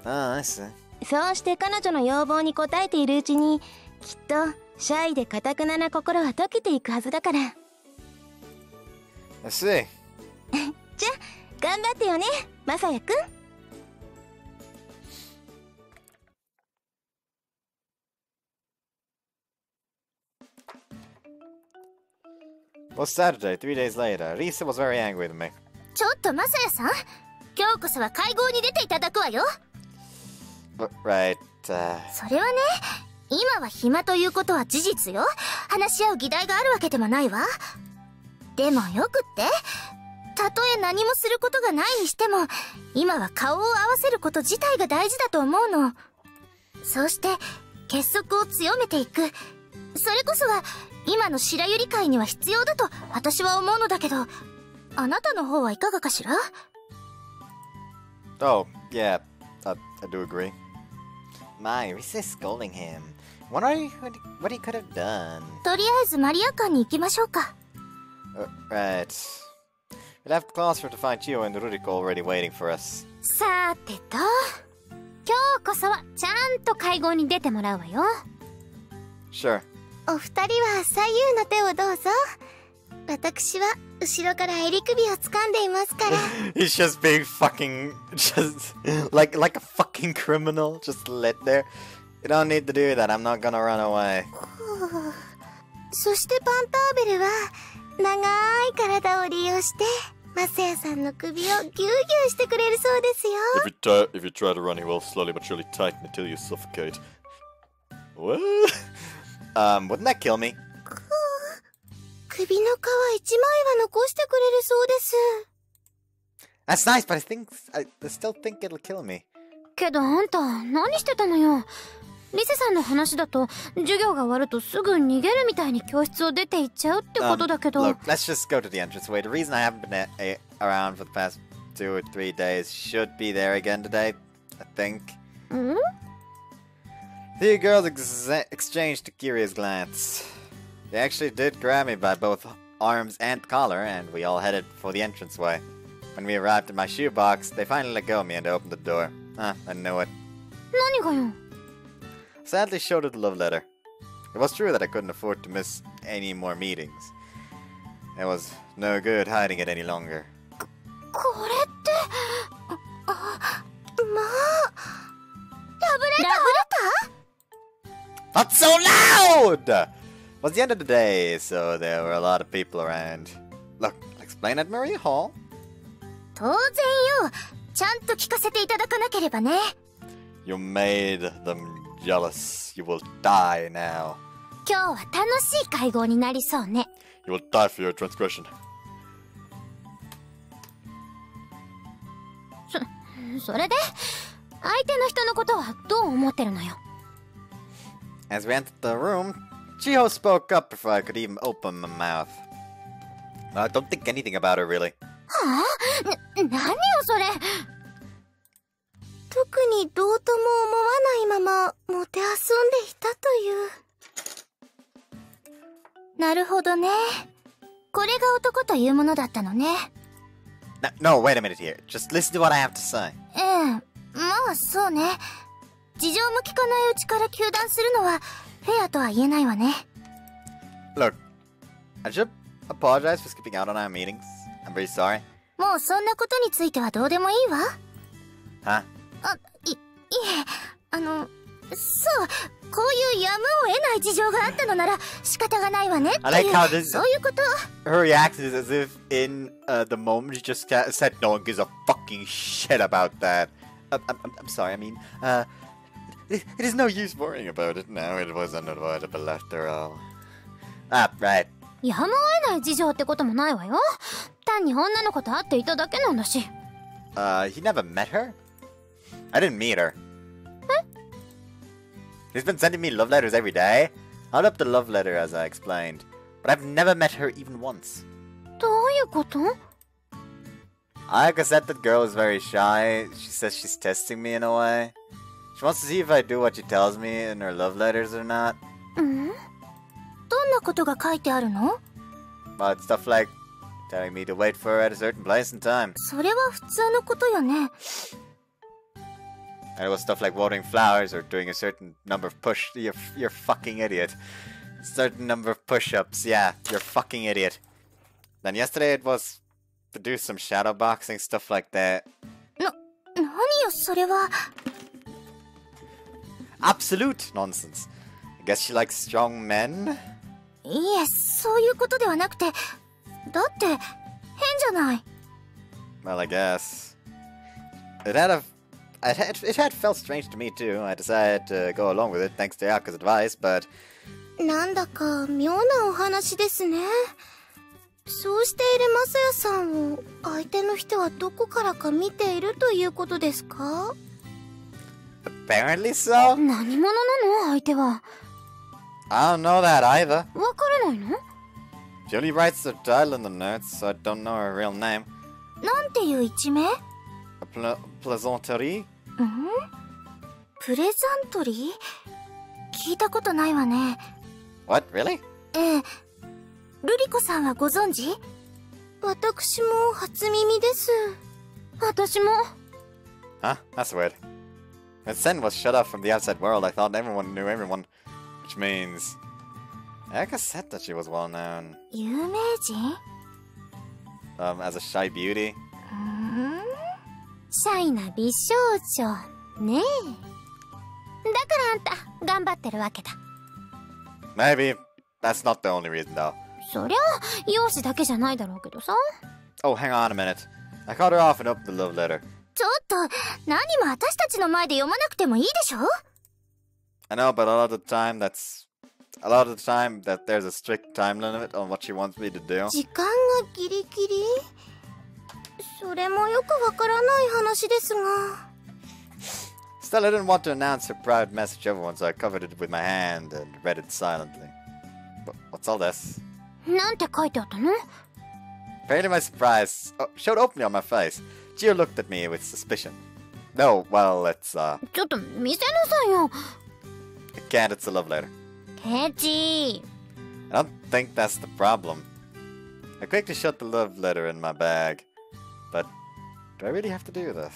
Ah, I see. そうして彼女の要望に応えているうちに、きっとシャイで堅くなな心は溶けていくはずだから。I see. じゃあ、頑張ってよね、まさやくん。Well, Saturday, 3 days later, Risa was very angry with me. ちょっとまさやさん、今日こそは会合に出ていただくわよ。Right, それはね、今は暇ということは事実よ。話し合う議題があるわけでもないわ。でもよくって、たとえ何もすることがないにしても、今は顔を合わせること自体が大事だと思うの。そうして結束を強めていく、それこそが今の白百合会には必要だと私は思うのだけど、あなたの方はいかがかしら？ Oh, yeah, I do agree. My, Risa's scolding him. Wonder what he could have done. とりあえずマリア館に行きましょうか。Right. We'll have to cross her to find Chio and Ruriko already waiting for us. さてと、今日こそはちゃんと会合に出てもらうわよ。Sure. お二人は左右の手をどうぞ。私は後ろから襟首を掴んでいますから。He's just being fucking, just like a fucking criminal, just lit there. You don't need to do that. I'm not gonna run away. そしてパンターベルは長い体を利用してマサヤさんの首をギューギューしてくれるそうですよ。If you try to run, he will slowly but surely tighten until you suffocate. What? Wouldn't that kill me? 首の皮一枚は残してくれるそうです。That's nice, but I still think it'll kill me. けどあんた何してたのよ。リセさんの話だと授業が終わるとすぐ逃げるみたいに教室を出て行っちゃうってことだけど。Look, let's just go to the entranceway. The reason I haven't been around for the past 2 or 3 days should be there again today, I think. The girls exchanged a curious glance. They actually did grab me by both arms and collar, and we all headed for the entranceway. When we arrived at my shoebox, they finally let go of me and opened the door. I knew it. 何がよ。 Sadly showed her the love letter. It was true that I couldn't afford to miss any more meetings. It was no good hiding it any longer. これって、まあ、ラブレター？ Not so loud! It was the end of the day, so there were a lot of people around. Look, I'll explain at Marie Hall. 当然よ。ちゃんと聞かせていただかなければね。You made them jealous. You will die now. 今日は楽しい会合になりそうね。You will die for your transgression. それで相手の人のことはどう思ってるのよ。 As we entered the room, Chiho spoke up before I could even open my mouth. I don't think anything about her, really. はあ？何よそれ。特にどうとも思わないままもてあそんでいたという。なるほどね。これが男というものだったのね。No, wait a minute here. Just listen to what I have to say. ええ、まあそうね。事情も聞かないうちから糾弾するのはフェアとは言えないわね。Look, I should apologize for skipping out on our meetings. I'm very sorry. もうそんなことについてはどうでもいいわ。Huh? いえ、そう、こういうやむを得ない事情があったのなら仕方がないわねっていう、I like how this, そういうこと。Her reaction is as if in the moment she just said no one gives a fucking shit about that. I'm sorry, I mean, it is no use worrying about it now. It was unavoidable after all. Ah, right. やむを得ない事情ってこともないわよ。単に女の子と会っていただけなんだし。He never met her? I didn't meet her. He's been sending me love letters every day. I held up the love letter as I explained, but I've never met her even once. どういうこと？ Ayaka said that girl is very shy. She says she's testing me in a way. She wants to see if I do what she tells me in her love letters or not. どんなことが書いてあるの？ But stuff like telling me to wait for her at a certain place and time. それは普通のことよね。 And it was stuff like watering flowers or doing a certain number of You're fucking idiot. Certain number of push-ups. Yeah, you're fucking idiot. Then yesterday it was to do some shadow boxing, stuff like that. 何よそれは。 Absolute nonsense. I guess she likes strong men? いえ、そういうことではなくて、だって変じゃない。 Well, I guess. It had felt strange to me too. I decided to go along with it thanks to Yaka's advice, but... なんだか妙なお話ですね。そうしているマサヤさんを相手の人はどこからか見ているということですか？ Apparently so? 何者なの相手は。 I don't know that either. わからないの？ She only writes the title in the notes, so I don't know her real name. なんていう一名？ A plaisanterie? プレザントリー？聞いたことないわね。 What, really? ええ。ルリコさんはご存知？私も初耳です。私も。 Huh? That's weird. When Sen was shut off from the outside world, I thought everyone knew everyone. Which means... Ayaka said that she was well known. 有名人？ As a shy beauty. シャイな美少女ねえ。だからあんた頑張ってるわけだ。 Maybe. That's not the only reason, though. そりゃ容姿だけじゃないだろうけどさ。 Oh, hang on a minute. I caught her off and opened the love letter. ちょっと何も私たちの前で読まなくてもいいでしょ？ I know, but a lot of the time that there's a strict time limit on what she wants me to do. 時間がギリギリ？それもよくわからない話ですが。 Still, I didn't want to announce her private message to everyone, so I covered it with my hand and read it silently. What's all this? なんて書いてあったの？ Apparently my surprise showed openly on my face. Gio looked at me with suspicion. No, well, it's, ちょっと見せなさいよ。 I can't, it's a love letter. ケチ。 I don't think that's the problem. I quickly shut the love letter in my bag. But, do I really have to do this?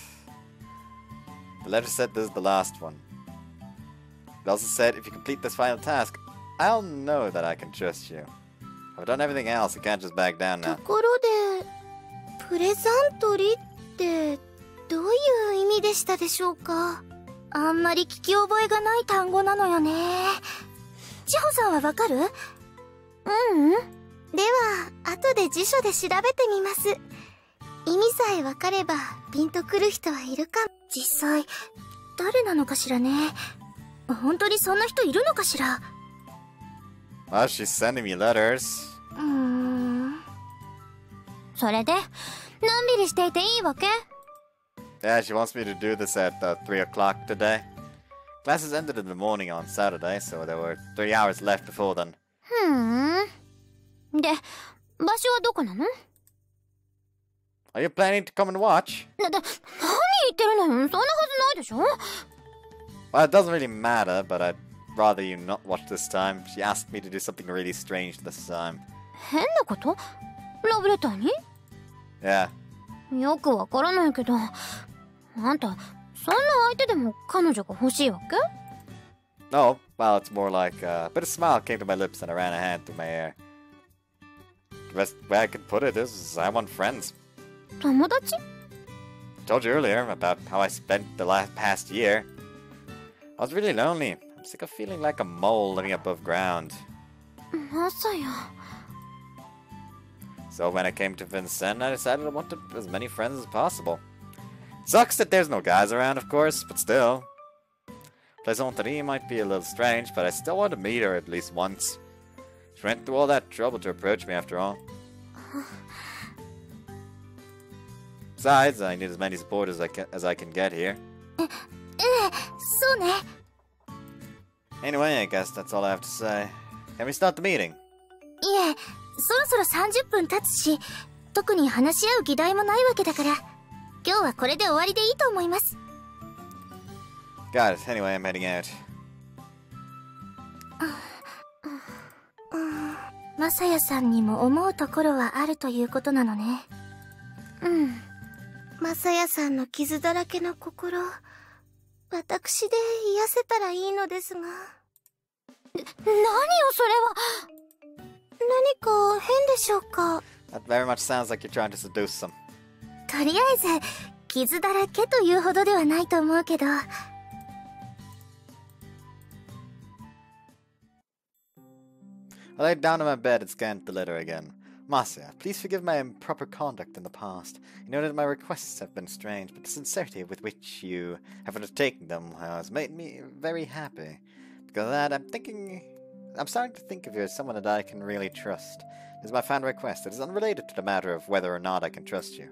The letter said this is the last one. It also said if you complete this final task, I'll know that I can trust you. I've done everything else, I can't just back down now. ところで、プレザントリーってどういう意味でしたでしょうか？あんまり聞き覚えがない単語なのよね。千穂さんはわかる？では、後で辞書で調べてみます。意味さえわかればピンとくる人はいるかも。実際、誰なのかしらね。本当にそんな人いるのかしら。Well, she's sending me letters. それで、のんびりしていていいわけ？ Yeah, she wants me to do this at 3 o'clock today. Classes ended in the morning on Saturday, so there were 3 hours left before then. で、場所はどこなの？ Are you planning to come and watch? 何言ってるのよ。そんなはずないでしょ？ Well, it doesn't really matter, but I'd rather you not watch this time. She asked me to do something really strange this time. 変なこと？ラブレターに？ Yeah. よくわからないけど、あんた、そんな相手でも彼女が欲しいわけ？ No, well, it's more like a bit of smile came to my lips and I ran a hand through my hair. The best way I can put it is I want friends. 友達？ I told you earlier about how I spent the past year. I was really lonely. I'm sick of feeling like a mole living above ground. まさや。So when I came to Vincennes, I decided I wanted as many friends as possible. Sucks that there's no guys around, of course, but still. Plaisanterie might be a little strange, but I still want to meet her at least once. She went through all that trouble to approach me after all. Besides, I need as many supporters as I can get here. そうね。 Anyway, I guess that's all I have to say. Can we start the meeting? いえ、そろそろ30分経つし、特に話し合う議題もないわけだから、今日はこれで終わりでいいと思います。Got it. Anyway, I'm heading out. まさやさんにも思うところはあるということなのね。まさやさんの傷だらけの心、私で癒せたらいいのですが。何よそれは。何か変でしょうか。 That very much sounds like you're trying to seduce some. とりあえず傷だらけというほどではないと思うけど。I laid down on my bed and scanned the letter again. Marcia, please forgive my improper conduct in the past. You know that my requests have been strange, but the sincerity with which you have undertaken them has made me very happy. Because of that, I'm starting to think of you as someone that I can really trust. It is my fan request. It is unrelated to the matter of whether or not I can trust you.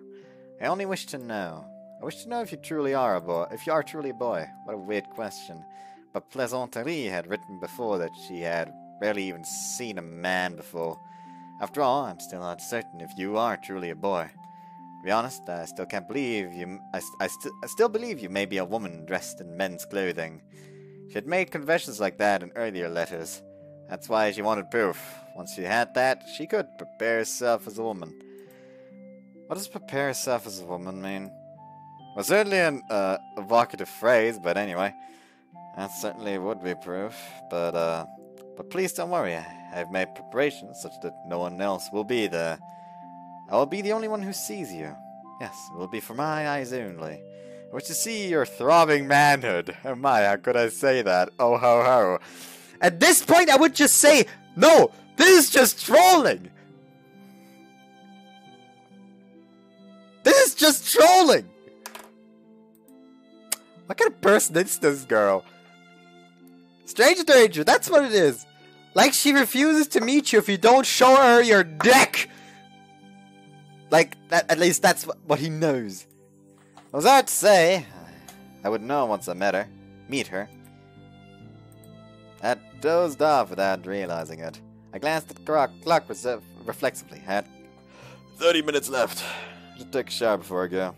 I only wish to know. I wish to know if you truly are a boy. If you are truly a boy. What a weird question. But Plaisanterie had written before that she had rarely even seen a man before. After all, I'm still not certain if you are truly a boy. To be honest, I still can't believe you. I still believe you may be a woman dressed in men's clothing. She had made confessions like that in earlier letters. That's why she wanted proof. Once she had that, she could prepare herself as a woman. What does prepare herself as a woman mean? Well, certainly an evocative phrase, but anyway. That certainly would be proof. But please don't worry. I've made preparations such that no one else will be there. I will be the only one who sees you. Yes, it will be for my eyes only. I wish to see your throbbing manhood. Oh my, how could I say that? Oh ho ho. At this point, I would just say, no, this is just trolling. This is just trolling. What kind of person is this girl? Stranger danger, that's what it is. Like she refuses to meet you if you don't show her your dick. Like, that, at least that's what he knows. I was hard to say. I would know once I meet her. I dozed off without realizing it. I glanced at the clock reflexively. I had 30 minutes left. I should take a shower before I go.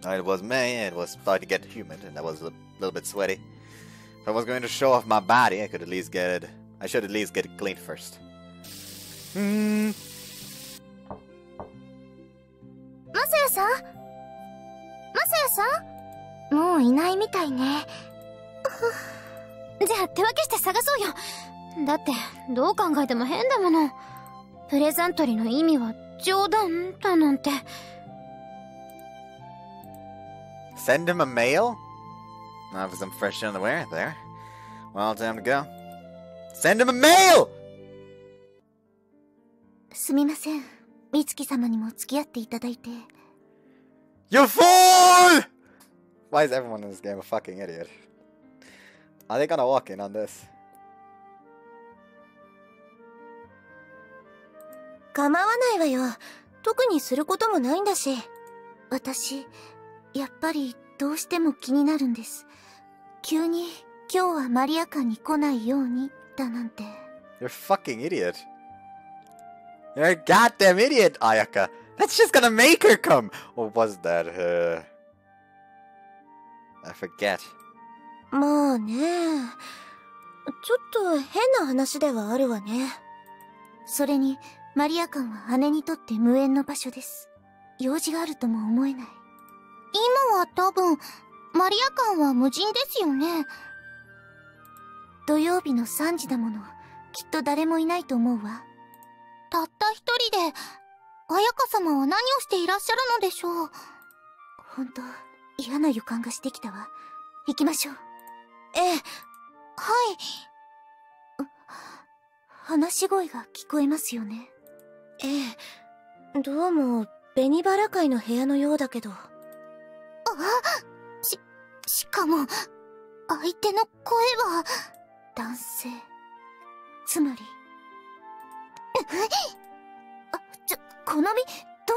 It was May, it was starting to get humid, and I was a little bit sweaty. If I was going to show off my body, I should at least get it cleaned first. マサヤさん？マサヤさん？もういないみたいね。じゃあ手分けして探そうよ。だってどう考えても変だもの。プレザントリーの意味は冗談だなんて。Send him a mail? Not for some fresh underwear there. Well, time to go. Send him a mail! すみません。美月様にも付き合っていただいて。You fool! Why is everyone in this game a fucking idiot? Are they gonna walk in on this? 構わないわよ。特にすることもないんだし。私、やっぱりどうしても気になるんです。急に今日はマリア館に来ないようにだなんて。You're a fucking idiot. You're a goddamn idiot, Ayaka. That's just gonna make her come. Or was that her? I forget. まあね。ちょっと変な話ではあるわね。それに、マリア館は姉にとって無縁の場所です。用事があるとも思えない。今は多分、マリア館は無人ですよね。土曜日の3時だもの。きっと誰もいないと思うわ。たった一人で、彩香様は何をしていらっしゃるのでしょう。ほんと、嫌な予感がしてきたわ。行きましょう。ええ。はい。話し声が聞こえますよね。ええ。どうも、紅バラ会の部屋のようだけど。しかも、相手の声は、男性。つまり、好み、ど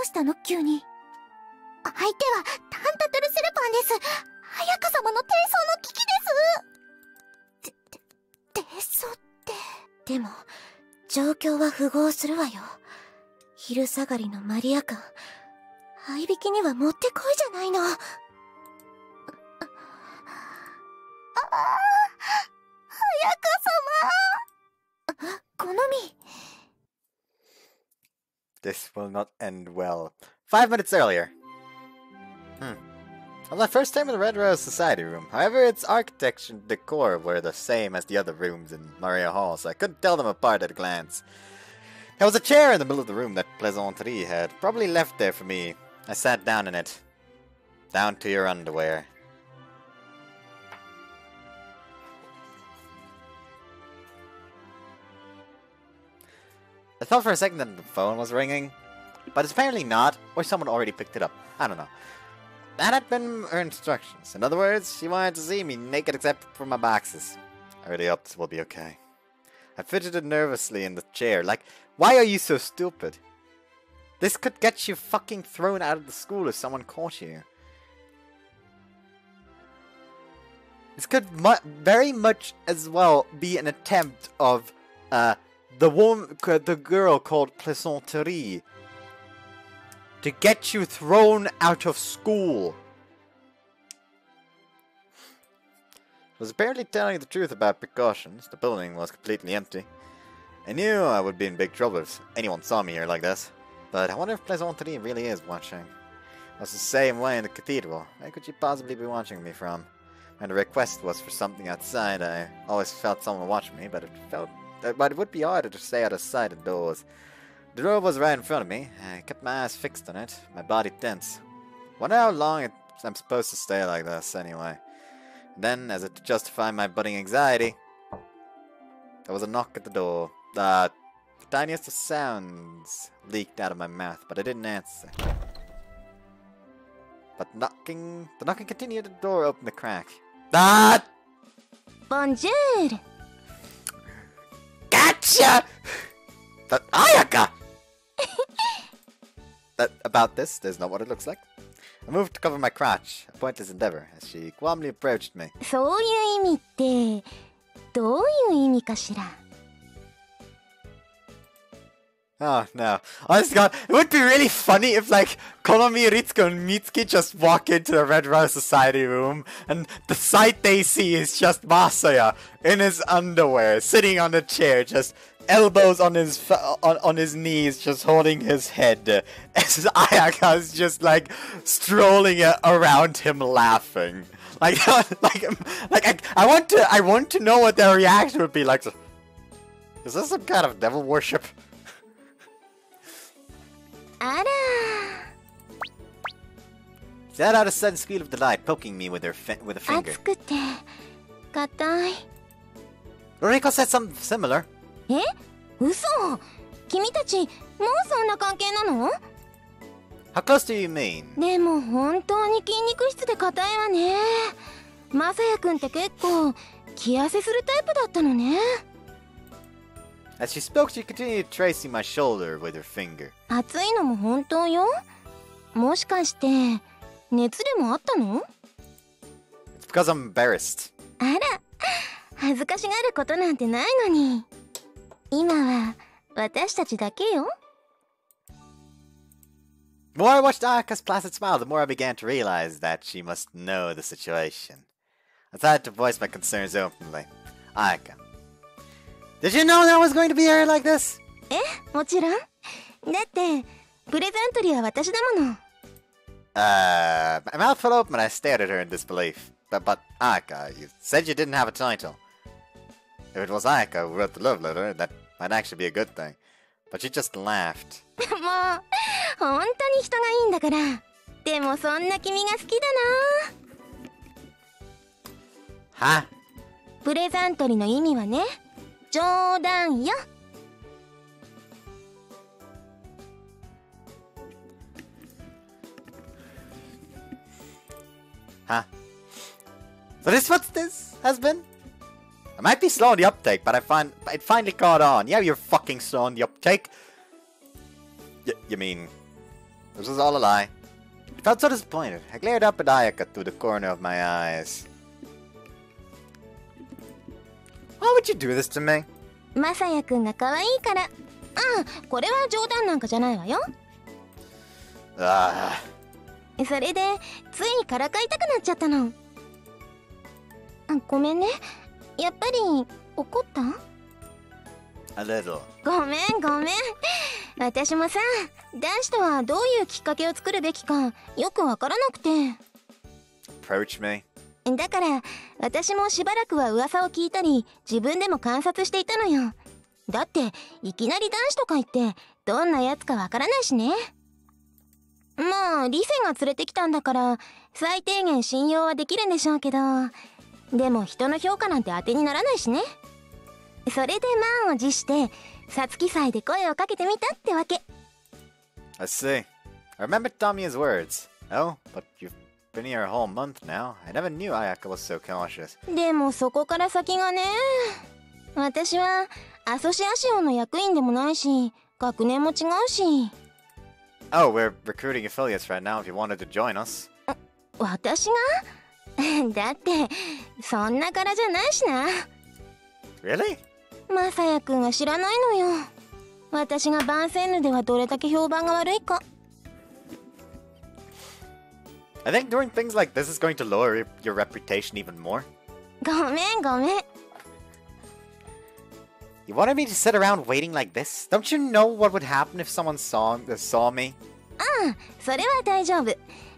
うしたの急に。相手は、タンタトルスルパンです。彩香様の低層の危機です。低層って。でも、状況は符合するわよ。昼下がりのマリア館。合いびきにはもってこいじゃないの。彩香様。好み。This will not end well. 5 minutes earlier. It was my first time in the Red Rose Society room. However, its architecture and decor were the same as the other rooms in Maria Hall, so I couldn't tell them apart at a glance. There was a chair in the middle of the room that Plaisanterie had probably left there for me. I sat down in it. Down to your underwear. I thought for a second that the phone was ringing, but it's apparently not, or someone already picked it up. I don't know. That had been her instructions. In other words, she wanted to see me naked except for my boxes. I really hope this will be okay. I fidgeted nervously in the chair, like, why are you so stupid? This could get you fucking thrown out of the school if someone caught you. This could very much as well be an attempt of, the girl called Plaisanterie to get you thrown out of school. I was apparently telling the truth about precautions. The building was completely empty. I knew I would be in big trouble if anyone saw me here like this. But I wonder if Plaisanterie really is watching. It was the same way in the cathedral. Where could she possibly be watching me from? When the request was for something outside, I always felt someone watching me, but it would be harder to stay out of sight indoors. The door was right in front of me. I kept my eyes fixed on it, my body tense. Wonder how long I'm supposed to stay like this, anyway. And then, as if to justify my budding anxiety, there was a knock at the door. The tiniest of sounds leaked out of my mouth, but I didn't answer. But the knocking continued. The door opened a crack. Ah! Bonjour! Gotcha! But Ayaka! About this, there's not what it looks like. I moved to cover my crotch, a pointless endeavor, as she calmly approached me. そういう意味って、どういう意味かしら。Oh no. Honest God, it would be really funny if like Konomi, Ritsuko, and Mitsuki just walk into the Red Rose Society room and the sight they see is just Masaya in his underwear, sitting on a chair, just elbows on his knees, just holding his head, as Ayaka is just like strolling around him laughing. Like I want to know what their reaction would be like. Is this some kind of devil worship? あら She let out a sudden squeal of delight, poking me with a finger. 熱くて硬い。 Ruriko said something similar. え？嘘？君たちもうそんな関係なの？ How close do you mean? でも本当に筋肉質で硬いわね。マサヤくんって結構気痩せするタイプだったのね。 As she spoke, she continued tracing my shoulder with her finger. 暑いのも本当よ。もしかして熱でもあったの？ It's because I'm embarrassed. あら、恥ずかしがることなんてないのに。今は私たちだけよ。 The more I watched Ayaka's placid smile, the more I began to realize that she must know the situation. I decided to voice my concerns openly. Ayaka, did you know that I was going to be here like this? え、もちろん。だってプレゼントリーは私だもの。 My mouth fell open and I stared at her in disbelief. But Ayaka, you said you didn't have a title. If it was Ayaka who wrote the love letter, that might actually be a good thing. But she just laughed. もう本当に人がいいんだから。でもそんな君が好きだな。は？プレゼントリーの意味はね、冗談よ。 Huh? So this what this has been? I might be slow on the uptake, but it finally caught on. Yeah, you're fucking slow on the uptake. You mean this was all a lie? I felt so disappointed. I glared up at Ayaka through the corner of my eyes. Why would you do this to me? マサヤくんが可愛いから。これは冗談なんかじゃないわよ。それでついにからかいたくなっちゃったの。ごめんね。やっぱり怒った？ A little. ごめんごめん。私もさ、男子とはどういうきっかけを作るべきかよくわからなくて。 Approach me. だから私もしばらくは噂を聞いたり自分でも観察していたのよ。だっていきなり男子とか言ってどんなやつかわからないしね。まあリセが連れてきたんだから最低限信用はできるんでしょうけど、でも人の評価なんて当てにならないしね。それで満を持して皐月祭で声をかけてみたってわけ。 I see. I remember Tamiya's words. Oh, but you've been here a whole month now. I never knew Ayaka was so cautious. でもそこから先がね、私はアソシアシオンの役員でもないし学年も違うし。 Oh, we're recruiting affiliates right now if you wanted to join us. 私がだってそんな柄じゃないしな。 Really? マサヤくんは知らないのよ。私がバンセンヌではどれだけ評判が悪いか。 I think doing things like this is going to lower your reputation even more. ごめんごめん。 You wanted me to sit around waiting like this? Don't you know what would happen if someone saw me? それは大丈夫。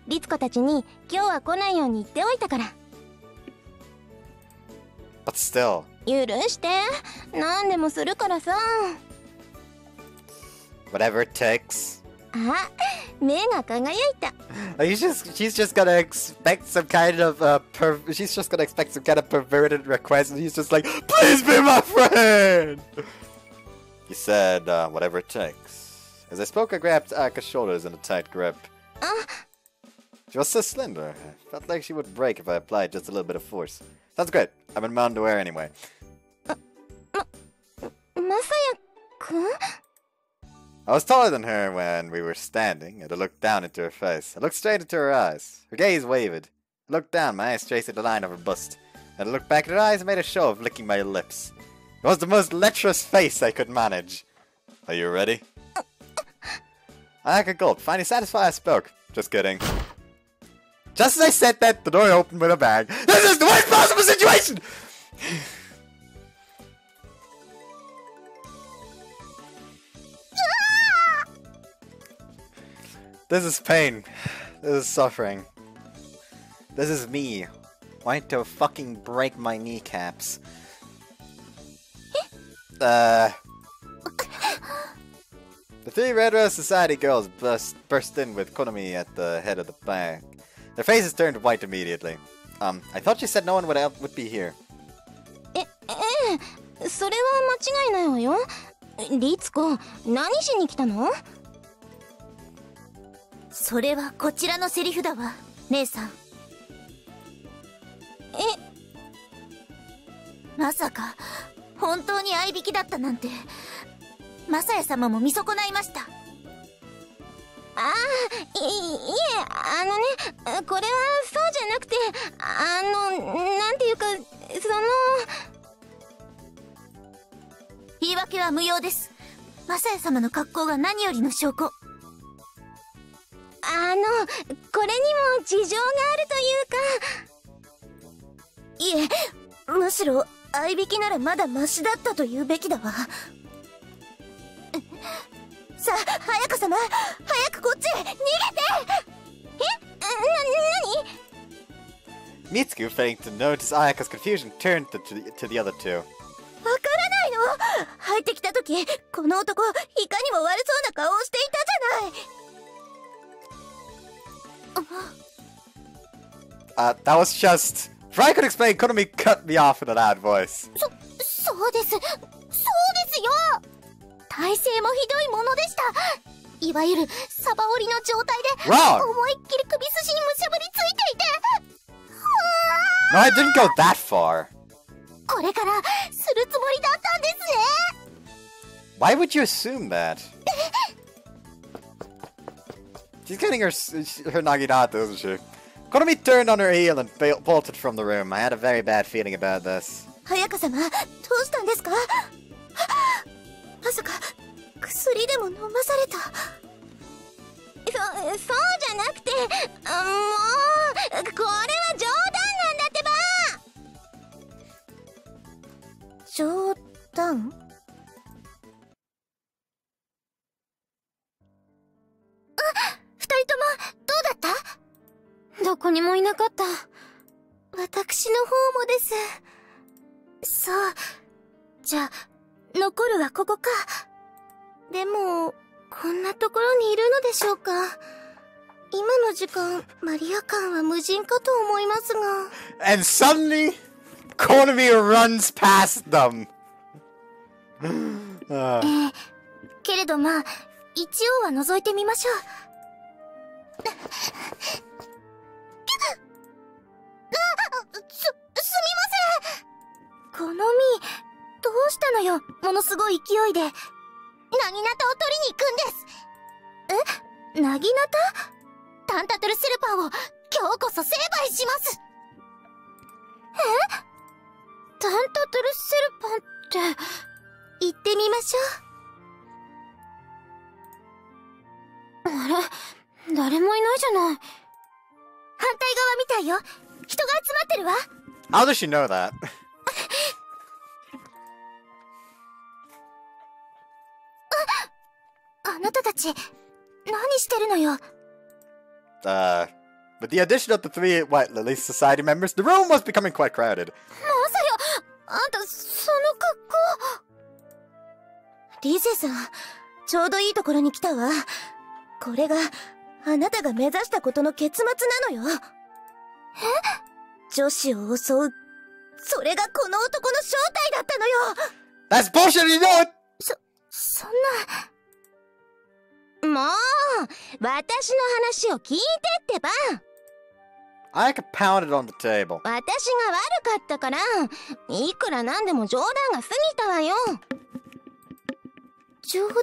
律子たちに今日は来ないように言っておいたから。 But still. 許して。何でもするからさ。 Whatever it takes. 目が輝いた。 She's just gonna expect some kind of she's just gonna expect some kind of perverted request, and he's just like, please be my friend. He said, whatever it takes. As I spoke, I grabbed Aka's shoulders in a tight grip. She was so slender. I felt like she would break if I applied just a little bit of force. Sounds great. I'm in my underwear anyway. マサヤくん？ I was taller than her when we were standing, and I looked down into her face. I looked straight into her eyes. Her gaze wavered. I looked down, my eyes traced the line of her bust. And I looked back at her eyes and made a show of licking my lips. It was the most lecherous face I could manage. Are you ready? Ayaka gulped. Finally satisfied, I spoke. Just kidding. Just as I said that, the door opened with a bang. This is the worst possible situation! This is pain. This is suffering. This is me wanting to fucking break my kneecaps. The three Red Rose Society girls burst in with Konami at the head of the pack. Their faces turned white immediately. I thought you said no one would be here. それは間違いないわよ。律子、何しに来たの？それはこちらのセリフだわ、姉さん。まさか本当に合いびきだったなんて、マサヤ様も見損ないました。いえ、これはそうじゃなくて、なんていうか、言い訳は無用です。マサヤ様の格好が何よりの証拠。これにも事情があるというか。いえ、むしろ合いびきならまだマシだったと言うべきだわ。さあ、早川様、早くこっちへ逃げて。何？Mitsuku, failing to notice Ayaka's confusion, turned to the other two. わからないの？入ってきた時、この男、いかにも悪そうな顔をしていたじゃない。That was just... If I could explain, Konami cut me off in a loud voice. そうです。そうですよ。体勢もひどいものでした。いわゆるサバ折りの状態で、思いっきり首筋にむしゃぶりついていて。No, I didn't go that far. これからするつもりだったんですね。Why would you assume that? She's getting her naginata, isn't she? Konami turned on her heel and bolted from the room. I had a very bad feeling about this. 早川様、どうしたんですか？まさか薬でも飲まされた？そうじゃなくて、もうこれは冗談なんだってば。冗談？二人ともどうだった？どこにもいなかった。私の方もです。そう。じゃあ残るはここか。でもこんなところにいるのでしょうか。今の時間、マリア館は無人かと思いますが。And suddenly, Konami runs past them. けれどまあ、一応は覗いてみましょう。すみません。この実、どうしたのよ、ものすごい勢いで。ナギナタを取りに行くんです。ナギナタ？タンタトルスルパンを今日こそ成敗します。タンタトルスルパンって行ってみましょう。あれ、誰もいないじゃない。反対側みたいよ。人が集まってるわ。How does she know that? あなたたち、何してるのよ。With the addition of the three White Lily Society members, the room was becoming quite crowded. まさや、あんた、その格好。リゼさん、ちょうどいいところに来たわ。これが、あなたが目指したことの結末なのよ。女子を襲う、それがこの男の正体だったのよ。That's bullshit, you know it! そんな。もう、私の話を聞いてってば。Ayaka pounded on the table. 私が悪かったから、いくらなんでも冗談が過ぎたわよ。冗談。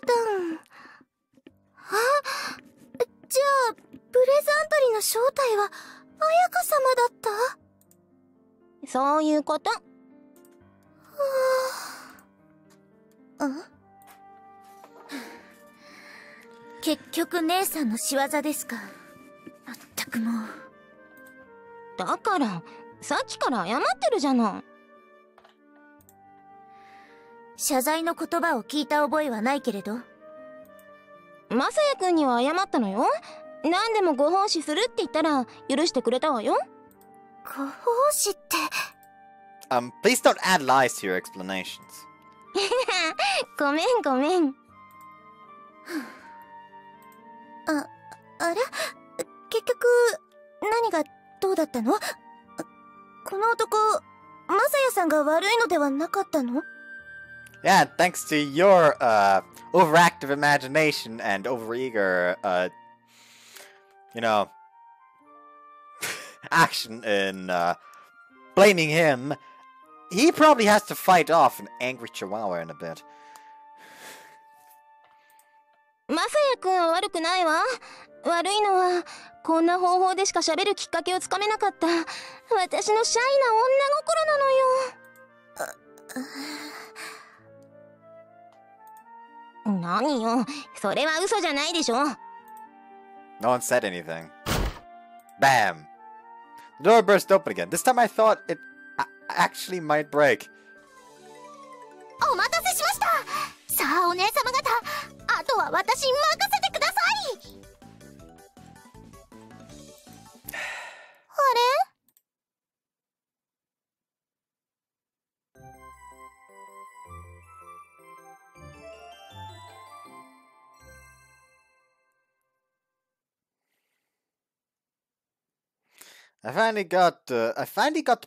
じゃあ、プレザントリーの正体は、彩香様だった？そういうこと。結局姉さんの仕業ですか。まったくもう。だから、さっきから謝ってるじゃない。謝罪の言葉を聞いた覚えはないけれど。まさやくんには謝ったのよ。何でもご奉仕するって言ったら許してくれたわよ。ご奉仕って。Please don't add lies to your explanations. ごめんごめん。あれ結局、何がどうだったの？この男、マサヤさんが悪いのではなかったの？ Yeah, thanks to your overactive imagination and overeager, action in blaming him, he probably has to fight off an angry chihuahua in a bit. マサヤくんは悪くないわ。悪いのはこんな方法でしか喋るきっかけをつかめなかった私のシャイな女心なのよ。何よ、それは嘘じゃないでしょ。 No one said anything. Bam! The door burst open again. This time I thought it actually might break. お待たせしました。さあお姉様方、あとは私に任せてください。あれI finally got to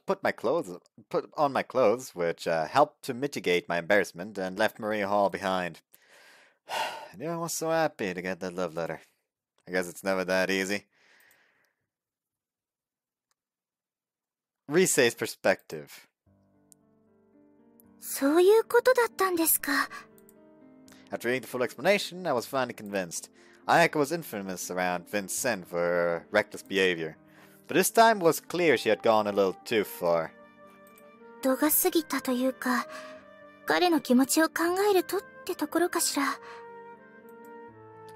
put on my clothes, which helped to mitigate my embarrassment and left Maria Hall behind. I knew I was so happy to get that love letter. I guess it's never that easy. Risei's perspective. そういうことだったんですか。 After reading the full explanation, I was finally convinced. Ayaka was infamous around Vincent for her reckless behavior. But this time it was clear she had gone a little too far. 度が過ぎたというか、彼の気持ちを考えるとってところかしら。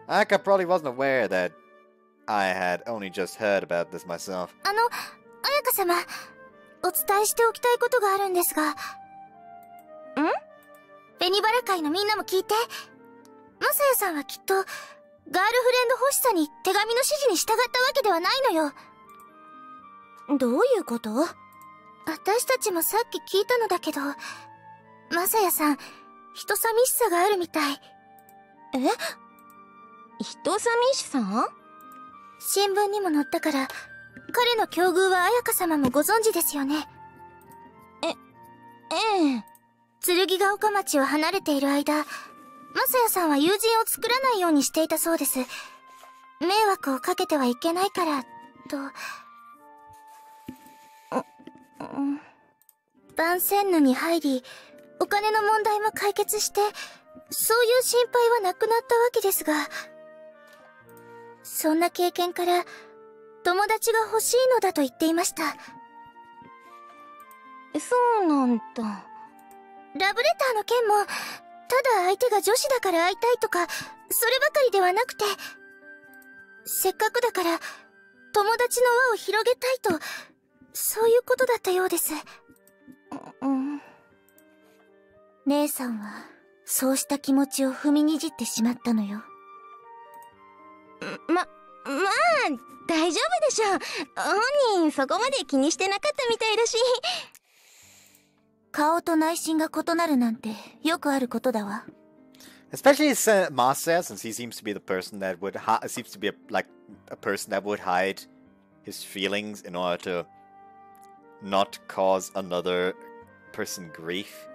Ayaka probably wasn't aware that I had only just heard about this myself. 彩香様、お伝えしておきたいことがあるんですが。紅バラ会のみんなも聞いて。マサヤさんはきっと、ガールフレンド欲しさに手紙の指示に従ったわけではないのよ。どういうこと？私たちもさっき聞いたのだけど、マサヤさん、人寂しさがあるみたい。人寂しさ？新聞にも載ったから、彼の境遇は彩香様もご存知ですよね。ええ。剣ヶ丘町を離れている間、マサヤさんは友人を作らないようにしていたそうです。迷惑をかけてはいけないから、と。万仙ヌに入り、お金の問題も解決して、そういう心配はなくなったわけですが、そんな経験から、友達が欲しいのだと言っていました。そうなんだ。ラブレターの件も、ただ相手が女子だから会いたいとか、そればかりではなくて、せっかくだから、友達の輪を広げたいと、そういうことだったようです。姉さんは、そうした気持ちを踏みにじってしまったのよ。まあ、大丈夫でしょう。本人そこまで気にしてなかったみたいだし。顔と内心が異なるなんてよくあることだわ。Especially Masaya, since he seems to be the person that would seems to be a person that would hide his feelings in order to not cause another person grief.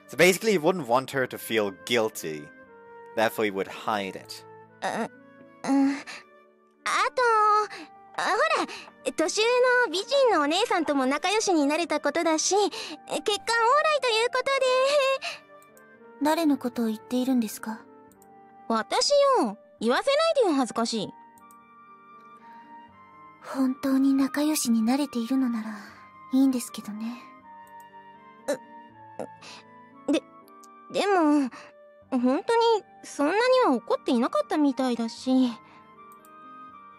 So basically, he wouldn't want her to feel guilty. Therefore, he would hide it. あと、ほら、年上の美人のお姉さんとも仲良しになれたことだし、結果オーライということで。誰のことを言っているんですか？私よ。言わせないでよ、恥ずかしい。本当に仲良しになれているのならいいんですけどね。でも、本当にそんなには怒っていなかったみたいだし。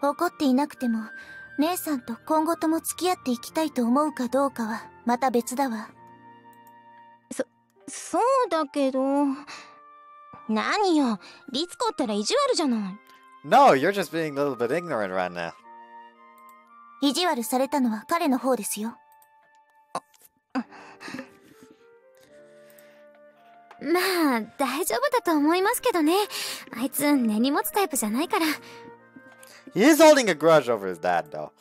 怒っていなくても、姉さんと今後とも付き合っていきたいと思うかどうかはまた別だわ。そうだけど。何よ、リツコったら意地悪じゃない。No, you're just being a little bit ignorant right now. 意地悪されたのは彼の方ですよ。まあ、大丈夫だと思いますけどね。あいつ根に持つタイプじゃないから。He is holding a grudge over his dad, though.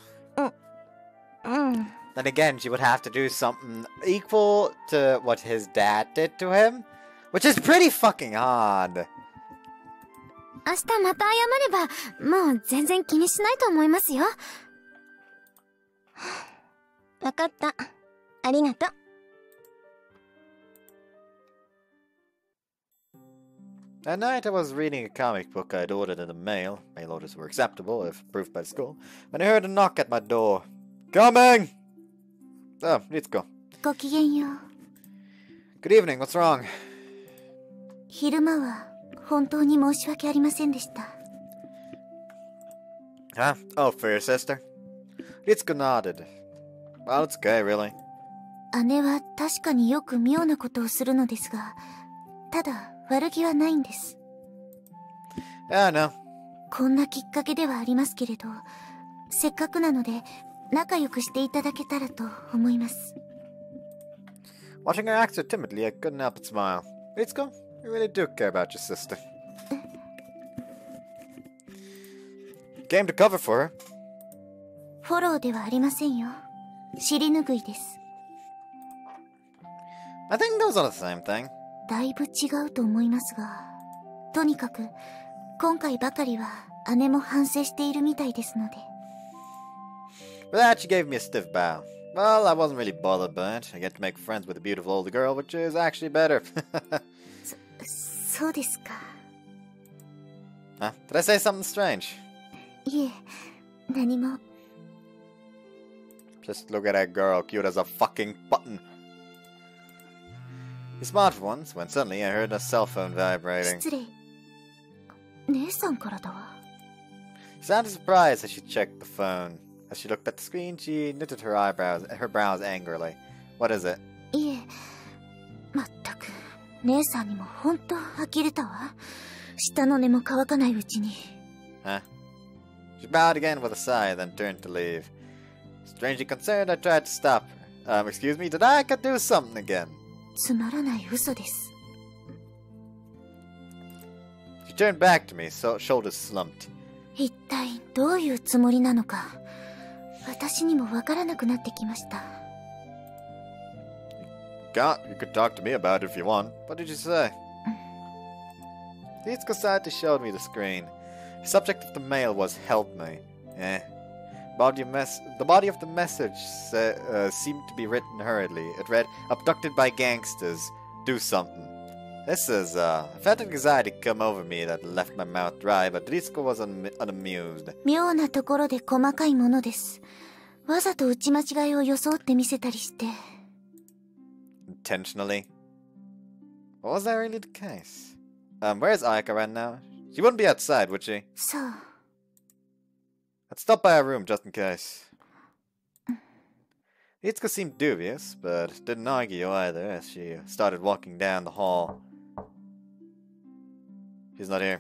Mm. Then again, she would have to do something equal to what his dad did to him, which is pretty fucking hard. 明日また謝れば、もう全然気にしないと思いますよ。わかった。ありがとう。At night, I was reading a comic book I'd ordered in the mail. Mail orders were acceptable, if approved by the school. When I heard a knock at my door. Coming! Oh, let's go. ごきげんよう。 Good evening, what's wrong? 昼間は本当に申し訳ありませんでした。Huh? Oh, for your sister? Ritsuko nodded. Well, it's okay, really. 姉は確かによく妙なことをするのですが、ただ悪気はないんです。Yeah, I know. こんなきっかけではありますけれど、せっかくなので仲良くしていただけたらと思います。Watching her act so timidly, I couldn't help but smile. Ritsuko, you really do care about your sister. Came to cover for her. フォローではありませんよ。尻拭いです。I think those are the same thing. だいぶ違うと思いますが、とにかく今回ばかりは姉も反省しているみたいですので。For that, she gave me a stiff bow. Well, I wasn't really bothered by it. I get to make friends with a beautiful older girl, which is actually better. そうですか。Huh? Did I say something strange? いえ、何も。Just look at that girl, cute as a fucking button. He smiled for once, when suddenly I heard a cell phone vibrating. 失礼。姉さんからだわ。She sounded surprised as she checked the phone. As she looked at the screen, she knitted her brows angrily. What is it? いえ、まったく、姉さんにも本当呆れたわ。下の根も乾かないうちに。Huh? She bowed again with a sigh, then turned to leave. Strangely concerned, I tried to stop her. Excuse me, did I do something again? つまらない嘘です。She turned back to me, shoulders slumped. 一体どういうつもりなのか、私にもわからなくなってきました。You could talk to me about it if you want. What did you say? Ritsuko silently showed me the screen. The subject of the mail was "Help me." The body of the message seemed to be written hurriedly. It read, "Abducted by gangsters. Do something." This is, I felt anxiety come over me that left my mouth dry, but Ritsuko was unamused. 妙なところで細かいものです。わざと打ち間違いを装って見せたりして。Intentionally? Or was that really the case? Where's Ayaka right now? She wouldn't be outside, would she? そう。Let's stop by her room just in case. Ritsuko seemed dubious, but didn't argue either as she started walking down the hall. She's not here.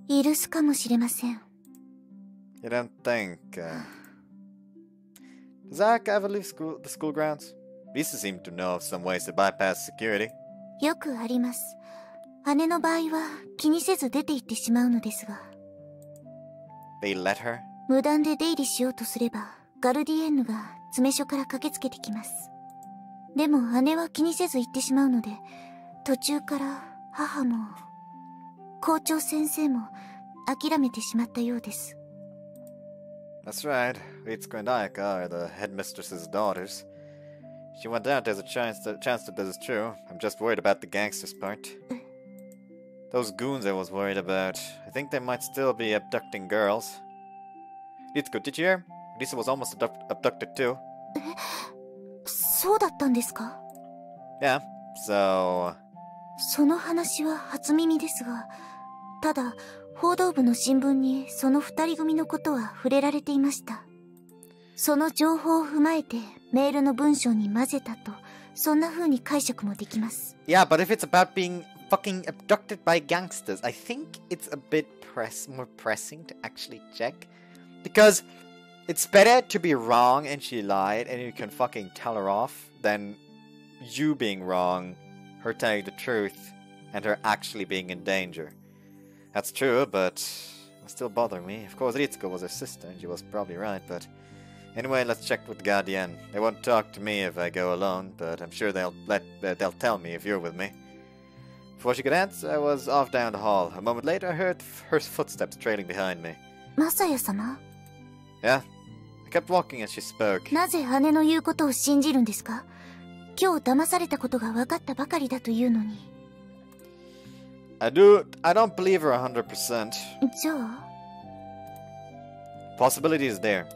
いるすかもしれません。You don't think, Does Ayaka ever leave the school grounds? Lisa seemed to know of some ways to bypass security. よくあります。姉の場合は気にせず出て行ってしまうのですが。They let her? 無断で出入りしようとすれば、ガルディエンヌが詰め所から駆けつけてきます。でも姉は気にせず行ってしまうので、途中から母も校長先生も諦めてしまったようです。That's right. Ritsuko and Ayaka are the headmistress's daughters. She went out. There's a chance that this is true. I'm just worried about the gangsters part. Those goons I was worried about. I think they might still be abducting girls. Ritsuko, did you hear? Lisa was almost abducted too. そうだったんですか? Yeah, so... その話は初耳ですが、ただ報道部の新聞にその二人組のことは触れられていました。その情報を踏まえてメールの文章に混ぜたと、そんな風に解釈もできます。Yeah, but if it's about being fucking abducted by gangsters, I think it's a bit more pressing to actually check. Because it's better to be wrong and she lied and you can fucking tell her off than you being wrong, her telling the truth, and her actually being in danger. That's true, but it still bothering me. Of course, Ritsuko was her sister, and she was probably right, but... Anyway, let's check with Guardian. They won't talk to me if I go alone, but I'm sure they'll tell me if you're with me. Before she could answer, I was off down the hall. A moment later, I heard her footsteps trailing behind me. Masaya-sama? Yeah? I kept walking as she spoke. なぜ姉の言うことを信じるんですか？今日騙されたことが分かったばかりだというのに。I don't believe her 100%. じゃあ Possibility is there.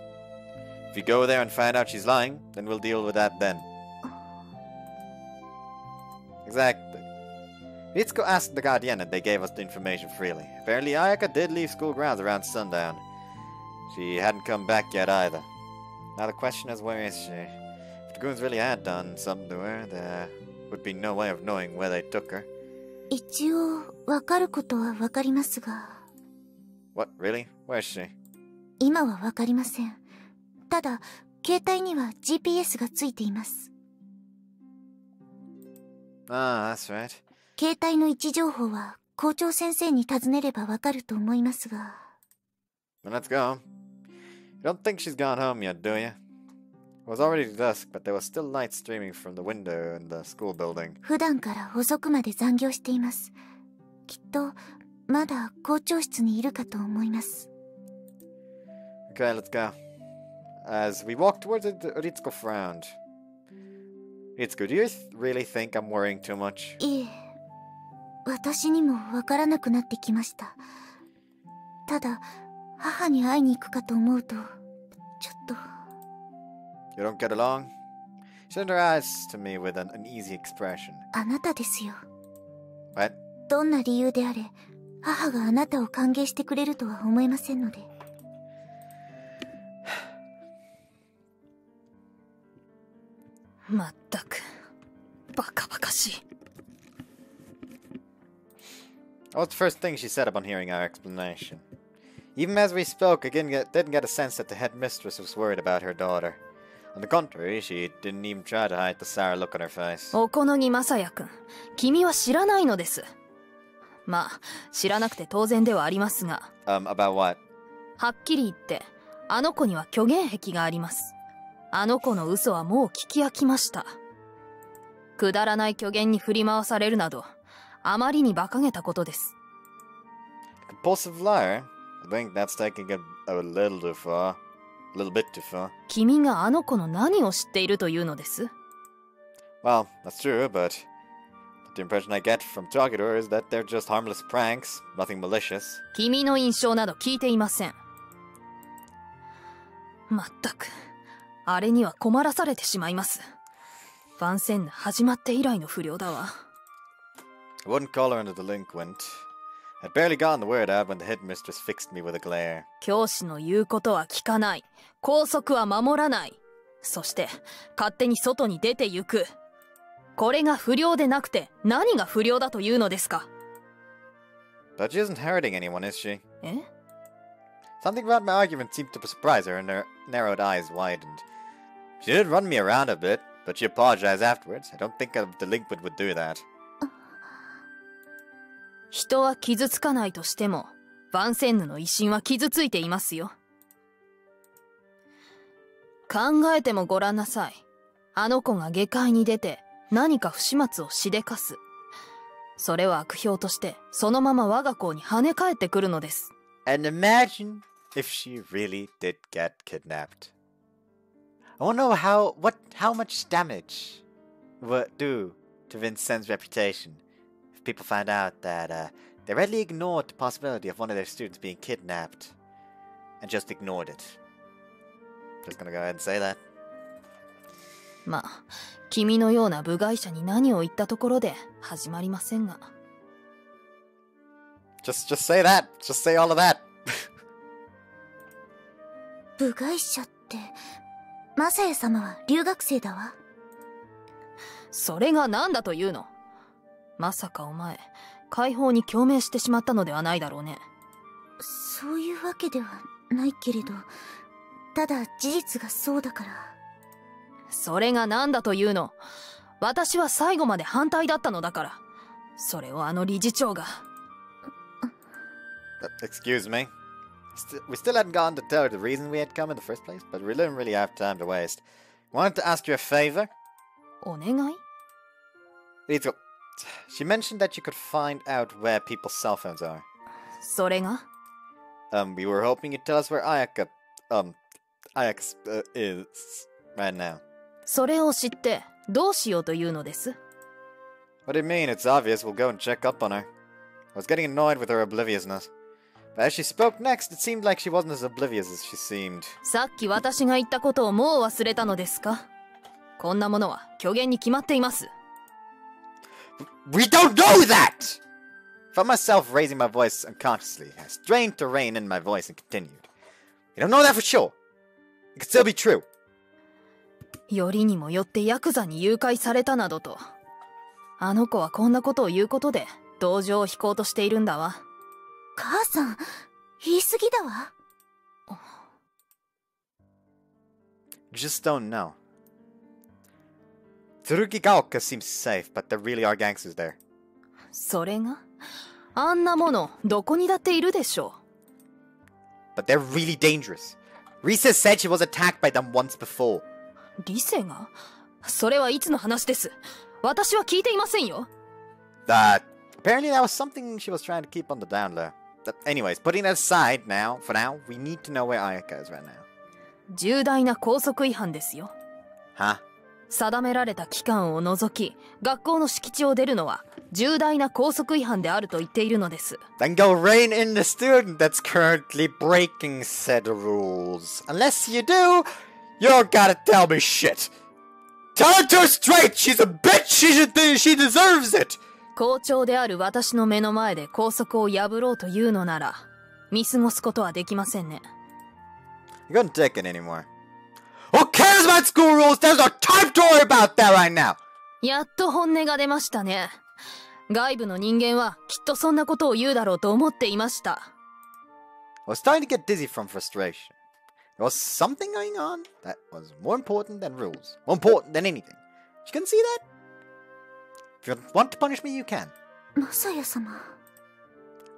If you go there and find out she's lying, then we'll deal with that then. Exactly. Ritsuko asked the Guardian and they gave us the information freely. Apparently Ayaka did leave school grounds around sundown. She hadn't come back yet either. Now the question is, where is she? If the goons really had done something to her, there would be no way of knowing where they took her. 一応分かることは分かりますが。What, really? Where is she? 今は分かりません。ただ、携帯には GPS がついています。Ah, that's right. 携帯の位置情報は校長先生に尋ねれば分かると思いますが。Then let's go. You don't think she's gone home yet, do you? It was already dusk, but there was still light streaming from the window in the school building. 普段から遅くまで残業しています。きっと、まだ校長室にいるかと思います。Okay, let's go. As we walked towards it, Ritsuko frowned. Ritsuko, do you really think I'm worrying too much? いえ、私にも分からなくなってきました。ただ、母に会いに行くかと思うと、ちょっと。You don't get along? She turned her eyes to me with an uneasy expression. あなたですよ。What? どんな理由であれ、母があなたを歓迎してくれるとは思えませんので。まったく、バカバカしい。That was the first thing she said upon hearing our explanation. Even as we spoke, I didn't get a sense that the headmistress was worried about her daughter. On the contrary, she didn't even try to hide the sour look on her face. おこのぎまさやくん、君は知らないのです。まあ、知らなくて当然ではありますが。About what? はっきり言って、あの子には虚言癖があります。あの子の嘘はもう聞き飽きました。くだらない虚言に振り回されるなど、あまりに馬鹿げたことです。Compulsive liar? I think that's taking it a little too far. A little bit too far. 君があの子の何を知っているというのです？ Well, that's true, but the impression I get from talking to her is that they're just harmless pranks, nothing malicious. 君の印象など聞いていません。まったく、あれには困らされてしまいます。番宣始まって以来の不良だわ。I wouldn't call her a delinquent. I'd barely gotten the word out when the headmistress fixed me with a glare. 教師の言うことは聞かない。校則は守らない。そして、勝手に外に出て行く。これが不良でなくて、何が不良だというのですか？ But she isn't hurting anyone, is she? え？ Something about my argument seemed to surprise her, and her narrowed eyes widened. She did run me around a bit, but she apologized afterwards. I don't think a delinquent would do that. 人は傷つかないとしても、ヴァンセンヌの威信は傷ついていますよ。考えてもごらんなさい。あの子が下界に出て、何か不始末をしでかす。それは悪評として、そのまま我が校に跳ね返ってくるのです。And imagine if she really did get kidnapped. I want to know how much damage would do to Vincent's reputation if people find out that they readily ignored the possibility of one of their students being kidnapped and just ignored it. Just gonna go ahead and say that. まあ、君のような部外者に何を言ったところで始まりませんが。Just say that. Just say all of that. 部外者って、マサヤ様は留学生だわ。それが何だというの？まさかお前、解放に共鳴してしまったのではないだろうね。そういうわけではないけれど、ただ事実がそうだから。それが何だというの？私は最後まで反対だったのだから。それをあの理事長が。Excuse me. We still hadn't gotten to tell her the reason we had come in the first place, but we didn't really have time to waste. Wanted to ask you a favor? お願い？ Ritsuko, she mentioned that you could find out where people's cell phones are. それが？ We were hoping you'd tell us where Ayaka is right now. それを知ってどうしようというのです？ What do you mean? It's obvious. We'll go and check up on her. I was getting annoyed with her obliviousness. But as she spoke next, it seemed like she wasn't as oblivious as she seemed. さっき私が言ったことをもう忘れたのですか？こんなものは虚言に決まっています。We don't know that! Felt myself raising my voice unconsciously. I strained to rein in my voice and continued. You don't know that for sure. It could still be true. よりにもよってヤクザに誘拐されたなどと。あの子はこんなことを言うことで同情を引こうとしているんだわ。母さん、言い過ぎだわ。Just don't know. Tsurugigaoka seems safe, but there really are gangsters there. それが？あんなものどこにだっているでしょう。But they're really dangerous. Risa said she was attacked by them once before. リセが？それはいつの話です。私は聞いていませんよ。Apparently that was something she was trying to keep on the down low. But anyways, putting that aside for now, we need to know where Ayaka is right now. 重大な校則違反ですよ。は？定められた期間を除き、学校の敷地を出るのは重大な校則違反であると言っているのです。Then go rein in the student that's currently breaking said rules. Unless you do, you're gotta tell me shit. Tell her to her straight! She's a bitch! She deserves it! 校長である私の目の前で校則を破ろうというのなら、見過ごすことはできませんね。You couldn't take it anymore. Who cares about school rules? There's no time to worry about that right now! やっと本音が出ましたね。外部の人間はきっとそんなことを言うだろうと思っていました。I was starting to get dizzy from frustration. There was something going on that was more important than rules. More important than anything. You can see that? If you want to punish me, you can. マサヤ様。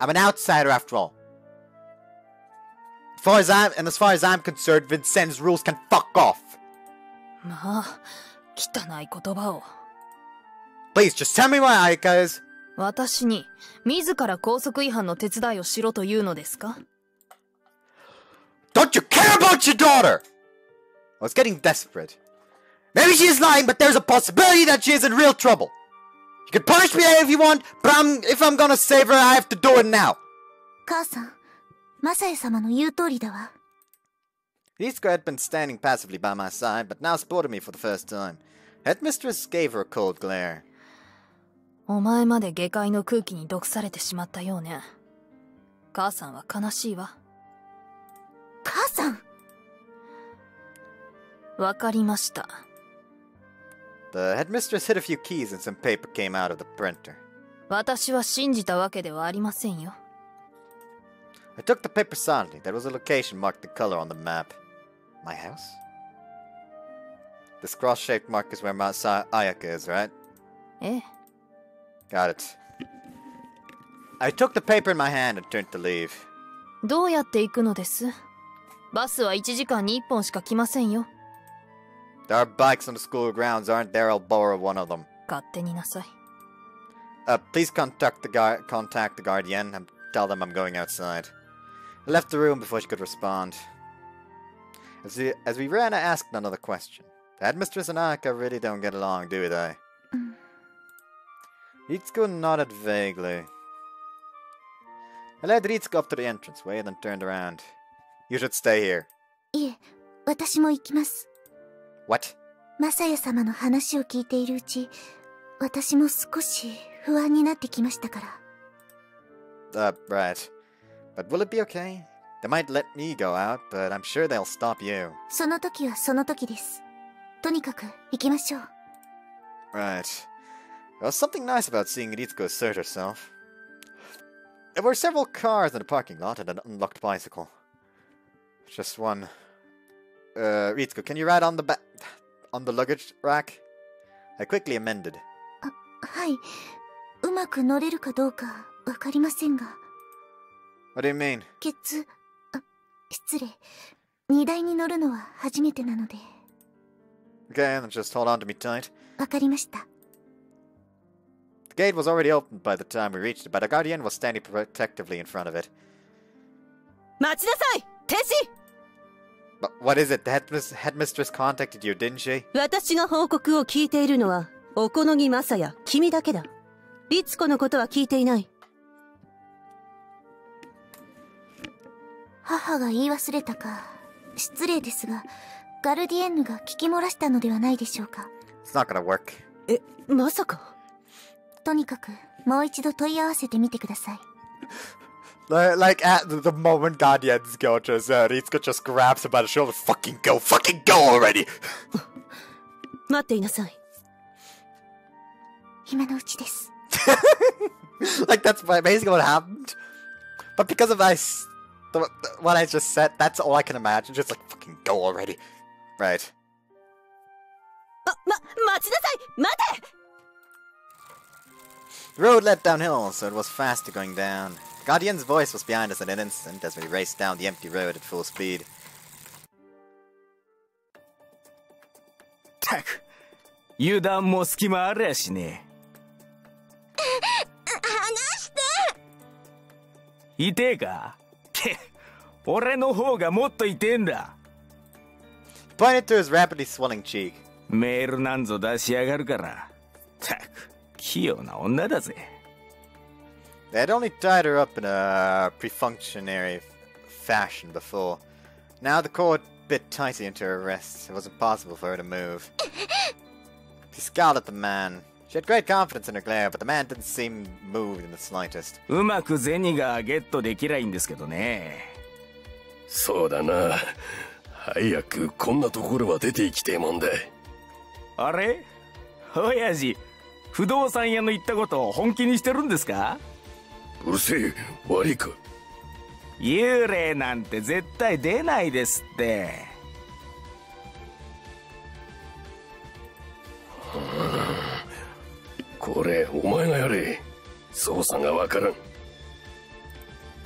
I'm an outsider after all. As far as I'm concerned, Vincenne's rules can fuck off. まあ、汚い言葉を。Please, just tell me where Ayaka is. 私に、自ら校則違反の手伝いをしろというのですか？ Don't you care about your daughter? I was getting desperate. Maybe she is lying, but there's a possibility that she is in real trouble. You can punish me if you want, but if I'm gonna save her, I have to do it now. 母さん、マサヤ様の言う通りだわ。Ritsuko had been standing passively by my side, but now spotted me for the first time. Headmistress gave her a cold glare. お前まで下界の空気に毒されてしまったようね。母さんは悲しいわ。母さん。わかりました。The headmistress hit a few keys and some paper came out of the printer. 私は信じたわけではありませんよ。I took the paper silently. There was a location marked in color on the map. My house? This cross-shaped mark is where Ayaka is, right? ええ。Got it. I took the paper in my hand and turned to leave. どうやって行くのです？バスは1時間に1本しか来ませんよ。There are bikes on the school grounds, aren't there? I'll borrow one of them. 勝手になさい。Please contact the guardian and tell them I'm going outside. I left the room before she could respond. As we ran, I asked another question. The headmistress and Ayaka really don't get along, do they? Ritsuko nodded vaguely. I led Ritsuko up to the entranceway and then turned around. You should stay here. いえ、私も行きます。What? マサヤ様の話を聞いているうち、私も少し不安になってきましたから。Right. But will it be okay? They might let me go out, but I'm sure they'll stop you. その時はその時です。とにかく行きましょう。Right. There was something nice about seeing Ritsuko assert herself. There were several cars in the parking lot and an unlocked bicycle. Just one. Ritsuko, can you ride on the luggage rack? I quickly amended. はい。うまく乗れるかどうかわかりませんが。What do you mean? 失礼。荷台に乗るのは初めてなので。Okay, then just hold on to me tight. わかりました。The gate was already opened by the time we reached it, but a guardian was standing protectively in front of it. 待ちなさい、停止。But what is it? The headmistress contacted you, didn't she? 私が報告を聞いているのは、おこのぎまさや君だけだ。律子のことは聞いていない。母が言い忘れたか、失礼ですが、ガルディエンヌが聞き漏らしたのではないでしょうか。It's not gonna work. まさか。とにかく、もう一度問い合わせてみてください。Like at the moment Guardians go, Ritsuko just grabs him by the shoulder. Fucking go already! 待っていなさい。今のうちです。Like that's basically what happened. But because of what I just said, that's all I can imagine. Just like, fucking go already. Right. 待ちなさい、待て。 The road led downhill, so it was faster going down. The Guardian's voice was behind us in an instant as we raced down the empty road at full speed. ったく、油断も隙間ありゃしね話して。痛えか？け、俺の方がもっと痛えんだ。He pointed to his rapidly swelling cheek. メールなんぞ出しやがるから。ったく、器用な女だぜ。They had only tied her up in a perfunctory fashion before. Now the cord bit tightly into her wrists. It was impossible for her to move. She scowled at the man. She had great confidence in her glare, but the man didn't seem moved in the slightest. うまく銭がゲットできりゃいいんですけどね。そうだな。早くこんなところは出て行きてえもんだ。あれ？親父、不動産屋の言ったことを本気にしてるんですか？うるせえ、悪いか。幽霊なんて絶対出ないですって。これお前がやれ。操作がわからん。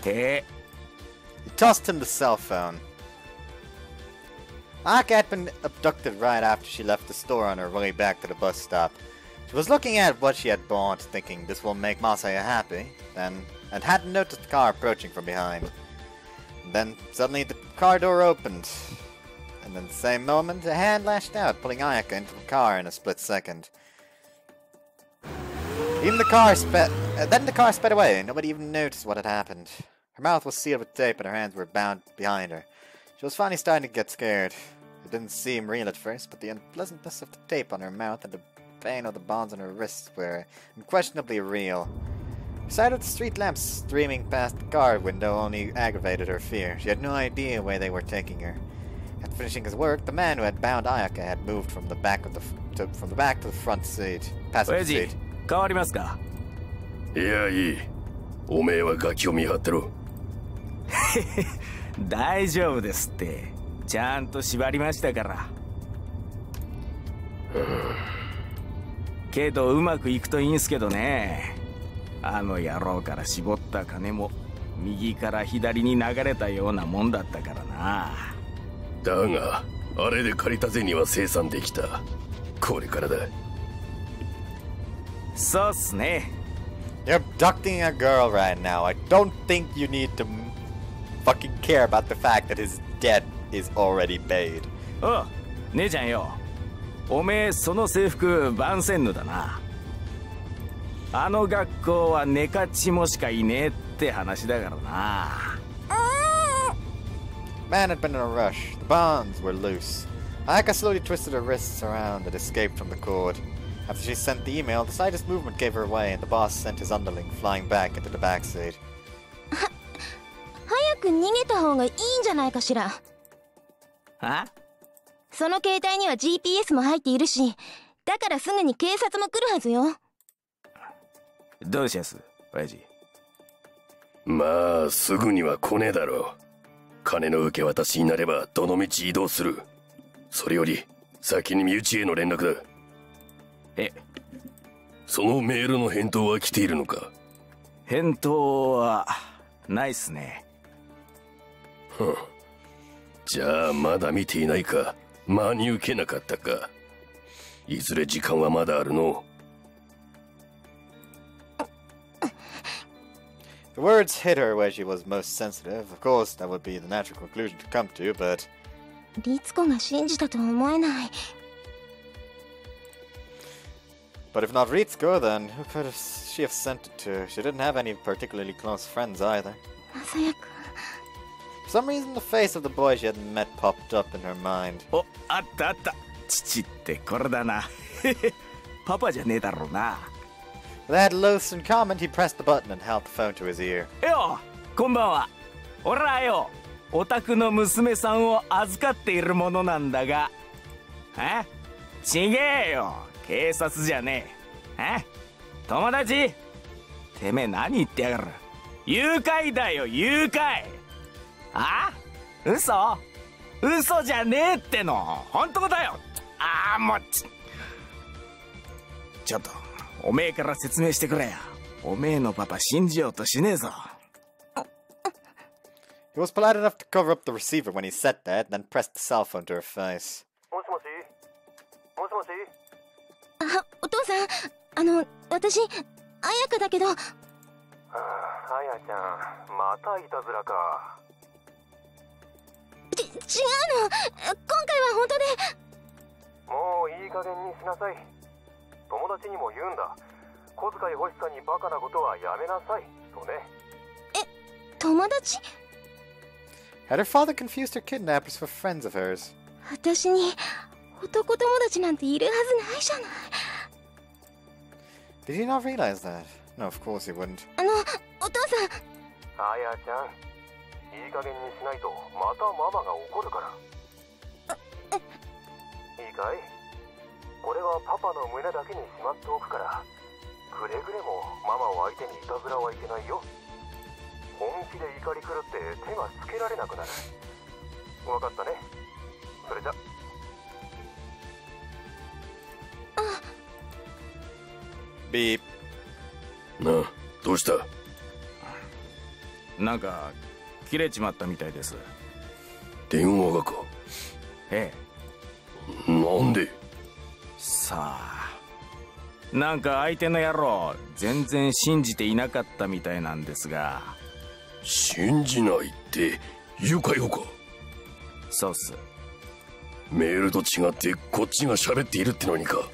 He tossed him the cell phone. Aka had been abducted right after she left the store on her way back to the bus stop. She was looking at what she had bought, thinking this will make Masaya happy, and hadn't noticed the car approaching from behind. And then suddenly the car door opened, and in the same moment a hand lashed out, pulling Ayaka into the car in a split second. Then the car sped away, and nobody even noticed what had happened. Her mouth was sealed with tape and her hands were bound behind her. She was finally starting to get scared. It didn't seem real at first, but the unpleasantness of the tape on her mouth and the pain of the bonds on her wrists were unquestionably real. The sight of the street lamps streaming past the car window only aggravated her fear. She had no idea where they were taking her. After finishing his work, the man who had bound Ayaka had moved from the back to the front seat, passenger seat. 変わりますか？いやいい。おめえはガキを見張ってろ。大丈夫ですって。ちゃんと縛りましたから。けどうまくいくといいんすけどね。あの野郎から絞った金も右から左に流れたようなもんだったからな。だがあれで借りた銭は清算できた。これからだ。そうっすね。You're abducting a girl right now. I don't think you need to fucking care about the fact that his debt is already paid. おう、姉ちゃんよ。おめえその制服番宣ヌだな。あの学校はネカチもしかいねえって話だからな。Man had been in a rush. The bonds were loose. Ayaka slowly twisted her wrists around and escaped from the cord. After she sent the email, the slightest movement gave her away, and the boss sent his underling flying back into the backseat. 早く逃げた方がいいんじゃないかしら。は？その携帯には GPS も入っているし、だからすぐに警察も来るはずよ。どうしやす、親父。まあすぐには来ねえだろう。金の受け渡しになればどの道移動する。それより先に身内への連絡だ。そのメールの返答は来ているのか？返答はないっすね。じゃあまだ見ていないか。真に受けなかったか。いずれ時間はまだあるの。The words hit her where she was most sensitive. Of course, that would be the natural conclusion to come to, but... 律子が信じたとは思えない。But if not Ritsuko, then who could she have sent it to? She didn't have any particularly close friends either. まさやくん。For some reason, the face of the boy she hadn't met popped up in her mind. お、あったあった。父ってこれだな。パパじゃねえだろうな。With that loathsome comment, he pressed the button and held the phone to his ear. よ、こんばんは。俺らよ、お宅の娘さんを預かっているものなんだが。ちげえよ。警察じゃねえ。友達？てめえ何言ってやがる。誘拐だよ、誘拐。嘘？嘘じゃねえっての。本当だよ。もうちょっとおめえから説明してくれよ。おめえのパパ信じようとしねえぞ。He was polite enough to cover up the receiver when he said that, and then pressed the cell phone to her face. もしもし？もしもし？お父さん、私、彩香だけど。あやちゃん、またいたずらか。違うの。今回は本当で。もういい加減にしなさい。友達にも言うんだ。小遣い欲しさにバカなことはやめなさいとね。友達？ Had her father confused her kidnappers for friends of hers? 私に男友達なんているはずないじゃない。Did he not realize that? No, of course he wouldn't. お父さん。あやちゃん、いい加減にしないとまたママが怒るから。いいかい？これはパパの胸だけにしまっておくから、くれぐれもママを相手にいたずらはいけないよ。本気で怒り狂って手がつけられなくなる。わかったね。それじゃ。Beep. なあ、どうした？なんか切れちまったみたいです。電話がか？ええ。なんで？さあ、なんか相手の野郎全然信じていなかったみたいなんですが。信じないって誘拐をか？そうっす。メールと違ってこっちが喋っているってのにか。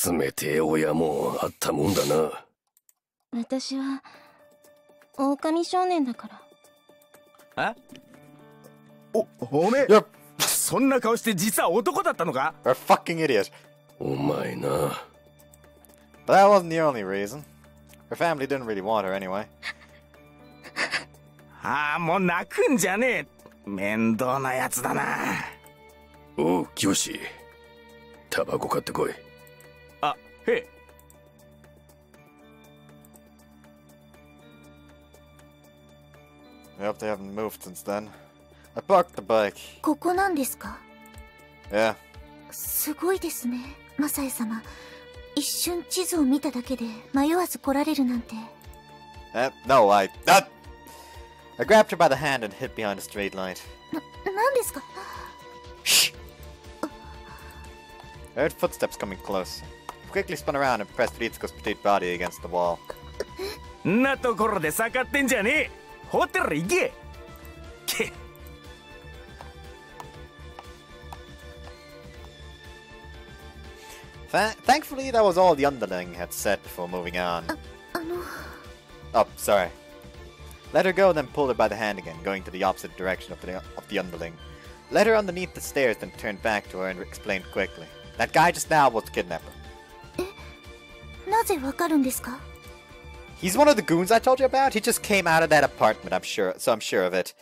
冷てえ親もあったもんだな。私は狼少年だから。おめえ、そんな顔して実は男だったのか？ You're a fucking idiot. お前な。But that wasn't the only reason. Her family didn't really want her anyway. もう泣くんじゃねえ。面倒なやつだな。おう、清。タバコ買ってこい。へえ。Yep, they haven't moved since then. I parked the bike. ここなんですか？ Yeah. すごいですね、マサエ様。一瞬地図を見ただけで迷わず来られるなんて。No, I grabbed her by the hand and hid behind a street light. 何ですか？ Shh! I heard footsteps coming close. Quickly spun around and pressed Ritsuko's petite body against the wall. んなところで盛ってんじゃねえ。ホテル行け。Thankfully, that was all the underling had said before moving on. Oh, sorry. Let her go, then pulled her by the hand again, going to the opposite direction of the underling. Led her underneath the stairs, then turned back to her and explained quickly. That guy just now was the kidnapper. なぜわかるんですか？ He's one of the goons I told you about. He just came out of that apartment, I'm sure of it.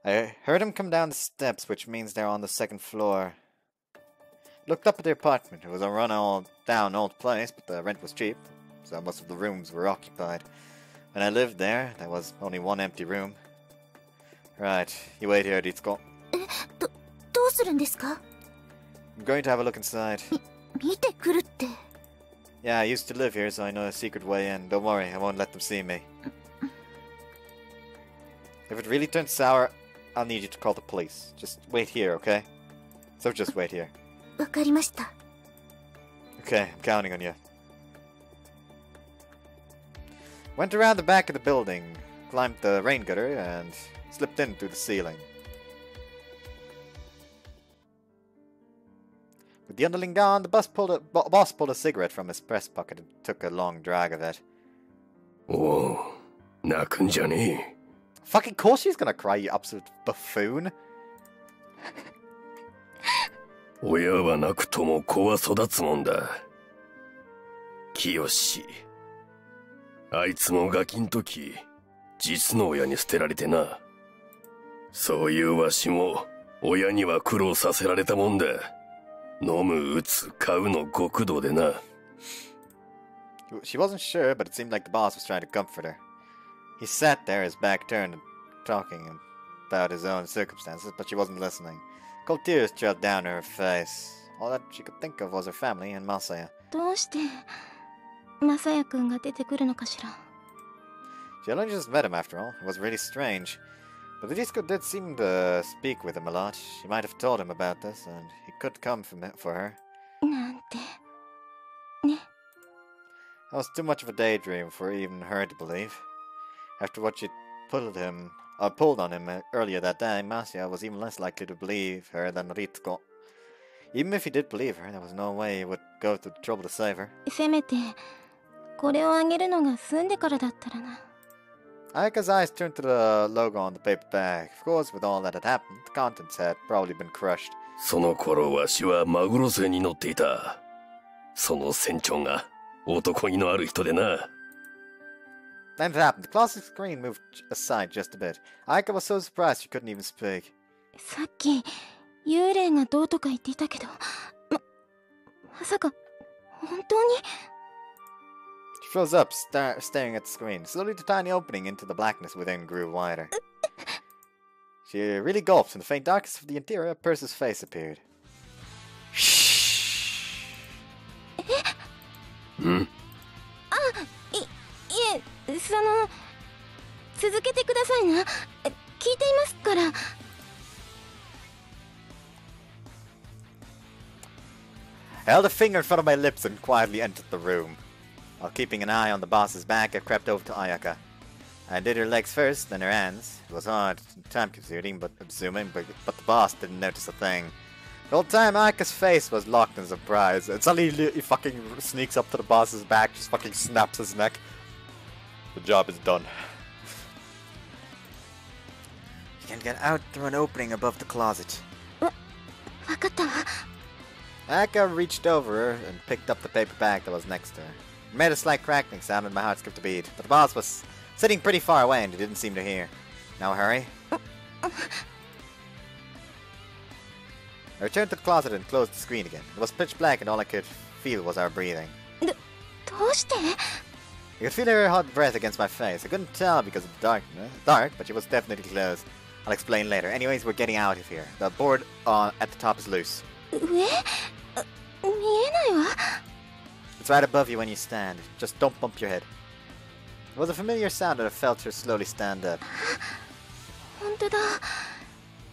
I heard him come down the steps, which means they're on the second floor. Looked up at their apartment. It was a run-down old place, but the rent was cheap, so most of the rooms were occupied. When I lived there, there was only one empty room. Right, you wait here, Ritsuko. どうすするんですか？ I'm going to have a look inside. 見てくるって。Yeah, I used to live here, so I know a secret way in. Don't worry, I won't let them see me. If it really turns sour, I'll need you to call the police. Just wait here, okay? So just wait here. わかりました。Okay, I'm counting on you. Went around the back of the building, climbed the rain gutter, and slipped in through the ceiling. With the underling gone, the boss pulled a cigarette from his breast pocket and took a long drag of it. Oh, 泣くんじゃねえ。 Fucking course she's gonna cry, you absolute buffoon. 親はなくとも子は育つもんだ。清。あいつもガキん時、実の親に捨てられてな。そういうわしも、親には苦労させられたもんだ。飲む、打つ、買うの極道でな。She wasn't sure, but it seemed like the boss was trying to comfort her. He sat there, his back turned, talking about his own circumstances, but she wasn't listening. Cold tears trailed down her face. All that she could think of was her family and Masaya. どうしてマサヤくんが出てくるのかしら。 She had only just met him after all. It was really strange. But the disco did seem to speak with him a lot. She might have told him about this, and he could come for her. なんてね。 That was too much of a daydream for even her to believe. After what she pulled on him earlier that day, Masaya was even less likely to believe her than Ritsuko. Even if he did believe her, there was no way he would go to the trouble to save her. せめてこれをあげるのが済んでからだったらな。 Ayaka's eyes turned to the logo on the paper bag. Of course, with all that had happened, the contents had probably been crushed. その頃わしはマグロ船に乗っていた。その船長が男気のある人でな。 Then it happened. The closet screen moved aside just a bit. Ayaka was so surprised she couldn't even speak. さっき幽霊がどうとか言っていたけど、まさか本当に？ She froze up, staring at the screen. Slowly, the tiny opening into the blackness within grew wider. She really gulped. In the faint darkness of the interior, a person's face appeared. Shh. ん？いえ、続けてくださいな。聞いていますから。 I held a finger in front of my lips and quietly entered the room. While keeping an eye on the boss's back, I crept over to Ayaka. I did her legs first, then her hands. It was hard and time-consuming, but the boss didn't notice a thing. The whole time, Ayaka's face was locked in surprise, and suddenly he fucking sneaks up to the boss's back, just fucking snaps his neck. The job is done. You can get out through an opening above the closet. わかったわ。 Ayaka reached over her and picked up the paper bag that was next to her. It made a slight crackling sound and my heart skipped a beat, but the boss was sitting pretty far away and he didn't seem to hear. Now hurry. I returned to the closet and closed the screen again. It was pitch black and all I could feel was our breathing. どうして？ I could feel her hot breath against my face. I couldn't tell because of the dark, but she was definitely close. I'll explain later. Anyways, we're getting out of here. The board at the top is loose. 上？見えないわ。 It's right above you when you stand. Just don't bump your head. It was a familiar sound and I felt her slowly stand up. 本当だ。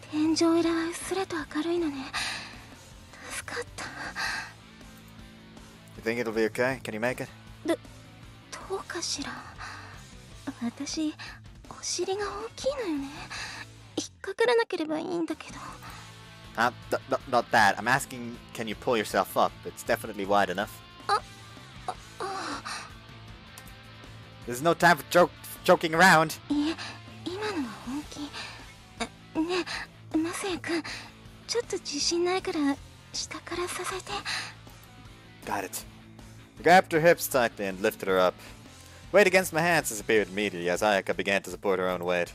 天井裏はうっすらと明るいのね。助かった。 You think it'll be okay? Can you make it? どうかしら。私、お尻が大きいのよね。引っかからなければいいんだけど。Not that. I'm asking, can you pull yourself up? It's definitely wide enough. There's no time for joking around. いえ、今のは本気。ねえ、マサヤ君、ちょっと自信ないから下から支えて。 Got it. I grabbed her hips tightly and lifted her up. Weight against my hands disappeared immediately as Ayaka began to support her own weight.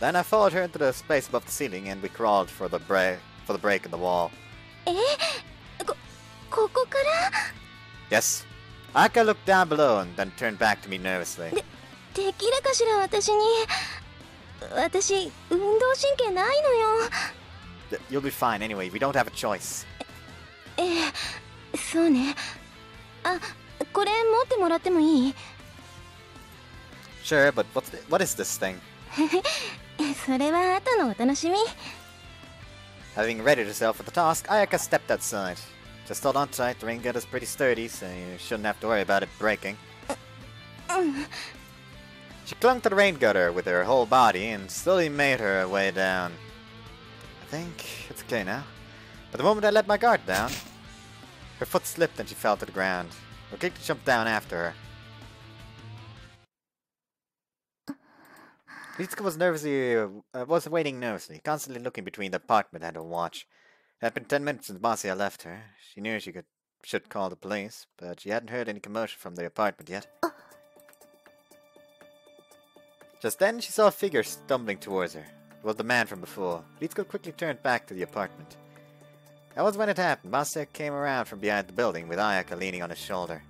Then I followed her into the space above the ceiling and we crawled for the break in the wall. ここから？ Yes. Ayaka looked down below and then turned back to me nervously. できるかしら私に。私、運動神経ないのよ。You'll be fine anyway. We don't have a choice. そうね。あ、これ持ってもらってもいい？ Sure, but what is this thing? それは後のお楽しみ。 Having readied herself for the task, Ayaka stepped outside. Just hold on tight, the rain guard is pretty sturdy, so you shouldn't have to worry about it breaking. She clung to the rain gutter with her whole body and slowly made her way down. I think it's okay now. But the moment I let my guard down, her foot slipped and she fell to the ground. Rokiki jumped down after her. Ritsuko was waiting nervously, constantly looking between the apartment and her watch. It had been 10 minutes since Marcia left her. She knew she should call the police, but she hadn't heard any commotion from the apartment yet. Just then, she saw a figure stumbling towards her. It was the man from before. Ritsuko quickly turned back to the apartment. That was when it happened. Marcia came around from behind the building with Ayaka leaning on his shoulder.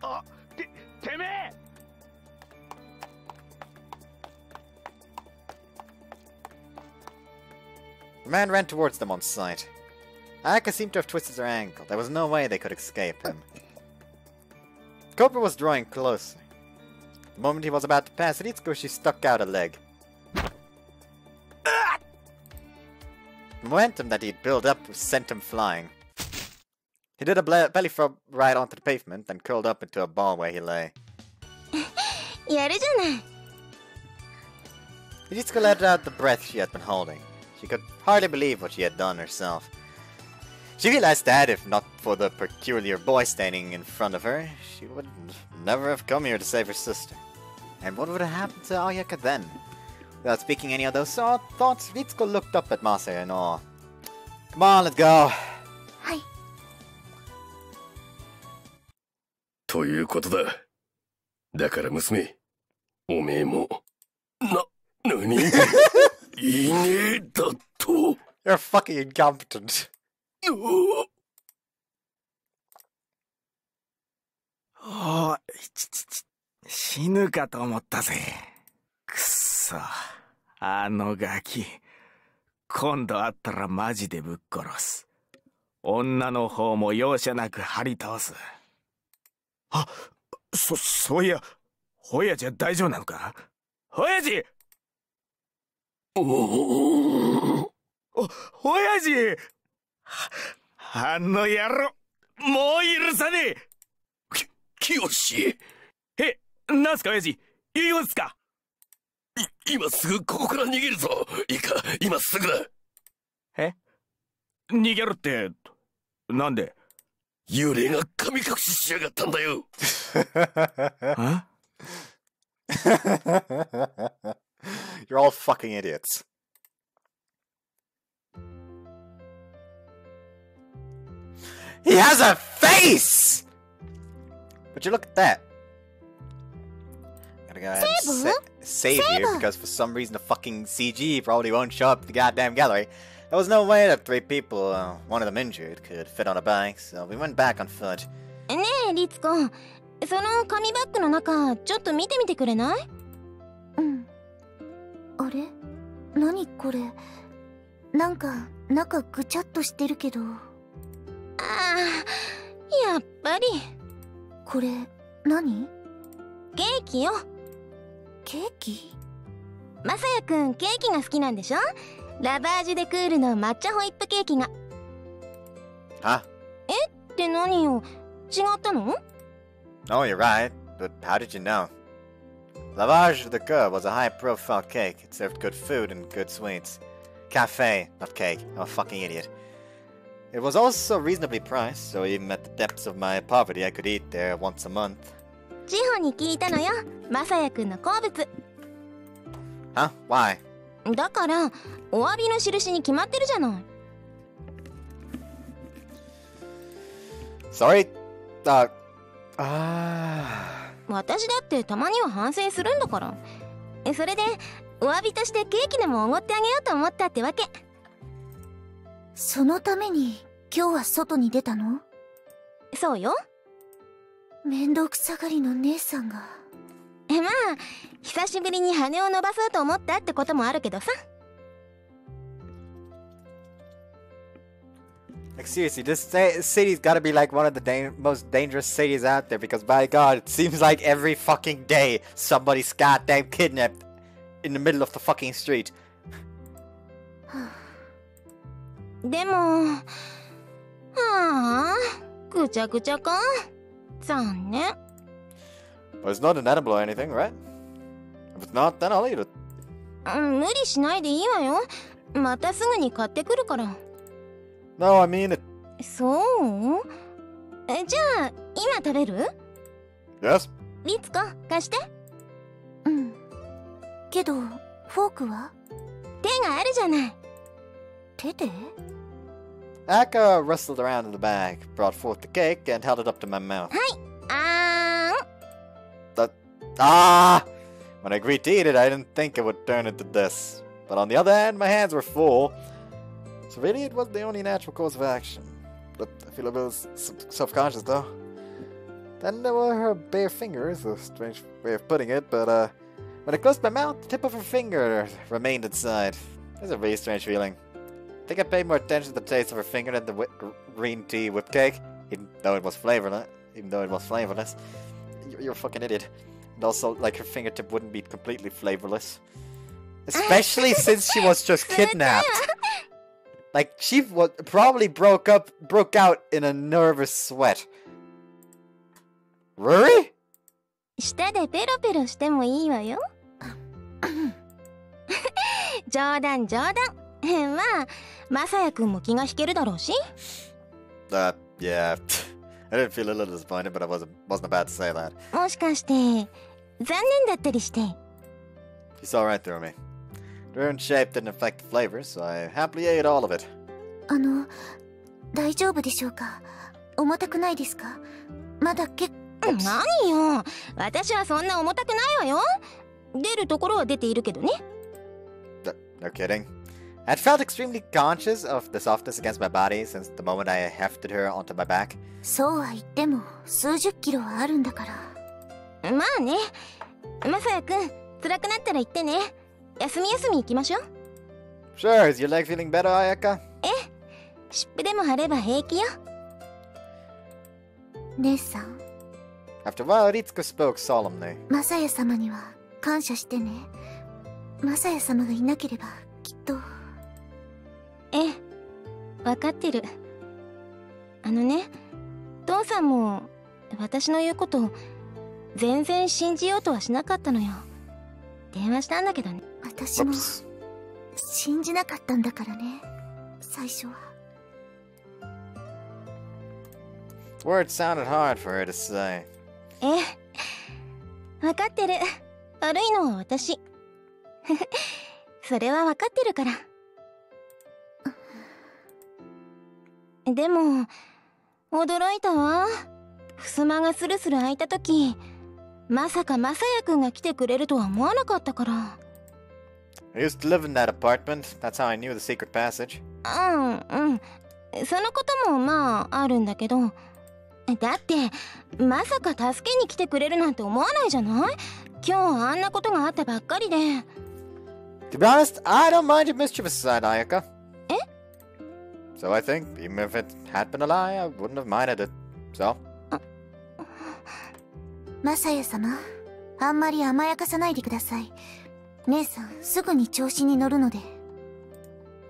The man ran towards them on sight. Ayaka seemed to have twisted her ankle. There was no way they could escape him. Cobra was drawing closer. The moment he was about to pass Ritsuko, she stuck out a leg. The momentum that he'd built up sent him flying. He did a belly flop right onto the pavement, then curled up into a ball where he lay. やるじゃない。 Ritsuko let out the breath she had been holding. She could hardly believe what she had done herself. She realized that, if not for the peculiar boy standing in front of her, she would never have come here to save her sister. And what would have happened to Ayaka then? Without speaking any of those thoughts, Ritsuko looked up at Masaya in awe. Come on, let's go! はい。ということだ。だから娘、おめえも、何いいねだと。You're fucking incompetent. おい、死ぬかと思ったぜ。くっそ、あのガキ。今度会ったらマジでぶっ殺す。女の方も容赦なく張り倒す。あ、そういや、ホヤジは大丈夫なのか？ホヤジ！ホヤジ！あの野郎、もう許さねえ！清！なんすか親父、いいよっすか？今すぐここから逃げるぞ。いいか、今すぐだ。逃げるって、なんで？幽霊が神隠ししやがったんだよ。You're all fucking idiots. He has a face! But you look at that. Gotta go ahead and save you because for some reason the fucking CG probably won't show up at the goddamn gallery. There was no way that 3 people, one of them injured, could fit on a bike, so we went back on foot. ねえ、リツコ。その紙バッグの中、ちょっと見てみてくれない？うん。あれ？何これ？なんか、中ぐちゃっとしてるけど。ああ、やっぱり。これ、何？ケーキよ。ケーキ？まさやくん、ケーキが好きなんでしょ？ラバージュでクールの抹茶ホイップケーキが。Huh? って何よ？違ったの？ Oh, you're right, but how did you know? Lavage de Coeur was a high-profile cake. It served good food and good sweets. Cafe, not cake. I'm a fucking idiot. It was also reasonably priced, so even at the depths of my poverty, I could eat there once a month. 千穂に聞いたのよ。まさやくんの好物。Huh? Why? だから、お詫びの印に決まってるじゃない。Sorry? 私だってたまには反省するんだから。それで、お詫びとしてケーキでもおごってあげようと思ったってわけ。そのために今日は外に出たの？そうよ。めんどくさがりの姉さんが。まあ、久しぶりに羽を伸ばそうと思ったってこともあるけどさ。Like seriously, this city's gotta be like one of the most dangerous cities out there because by God, it seems like every fucking day somebody's goddamn kidnapped in the middle of the fucking street. でも、はあ、ぐちゃぐちゃか。残念。Well, it's not an edible or anything, right? If it's not, then I'll eat it. 無理しないでいいわよ。またすぐに買ってくるから。No, I mean it. そう？じゃあ、今食べる？ Yes? リツコ、貸して。うん。けど、フォークは？手があるじゃない。手で？ Akka rustled around in the bag, brought forth the cake, and held it up to my mouth. はい、あーん。When I agreed to eat it, I didn't think it would turn into this. But on the other hand, my hands were full. So really, it was the only natural course of action. But I feel a little self-conscious, though. Then there were her bare fingers, a strange way of putting it, but when I closed my mouth, the tip of her finger remained inside. It was a really strange feeling. I think I paid more attention to the taste of her finger than the green tea whipped cake, even though it was flavorless. You're a fucking idiot. And also, like, her fingertip wouldn't be completely flavorless. Especially since she was just kidnapped. Like, she probably broke out in a nervous sweat. Rory? 舌でペロペロしてもいいわよ。冗談冗談。まあ、マサヤくんも気が引けるだろうし。Yeah. I didn't feel a little disappointed, but I wasn't about to say that. もしかして、残念だったりして。She saw right through me. The ruined shape didn't affect the flavor, so I happily ate all of it. 大丈夫でしょうか？重たくないですか？まだ何よ。私はそんな重たくないわよ。出るところは出ているけどね。No kidding. I'd felt extremely conscious of the softness against my body since the moment I hefted her onto my back. そうは言っても数十キロはあるんだから。まあね。マサヤくん、辛くなったら言ってね。休み行きましょう。Sure, is your leg feeling better, Ayaka? 湿布でも貼れば平気よ。姉さん。After a while, Ritsuko spoke solemnly. マサヤ様には感謝してね。マサヤ様がいなければきっと。わかってる。父さんも私の言うこと全然信じようとはしなかったのよ。電話したんだけどね。私も信じなかったんだからね、最初は。Words sounded hard for her to say. わかってる。悪いのは私。それはわかってるから。でも、驚いたわ。襖がスルスル開いた時、まさかマサヤくんが来てくれるとは思わなかったから。I used to live in that apartment. That's how I knew the secret passage. そのこともまああるんだけど、だってまさか助けに来てくれるなんて思わないじゃない？今日あんなことがあったばっかりで。To be honest, I don't mind your mischievous side, Ayaka. So I think, even if it had been a lie, I wouldn't have minded it. So? マサヤ様、あんまり甘やかさないでください。姉さん、すぐに調子に乗るので。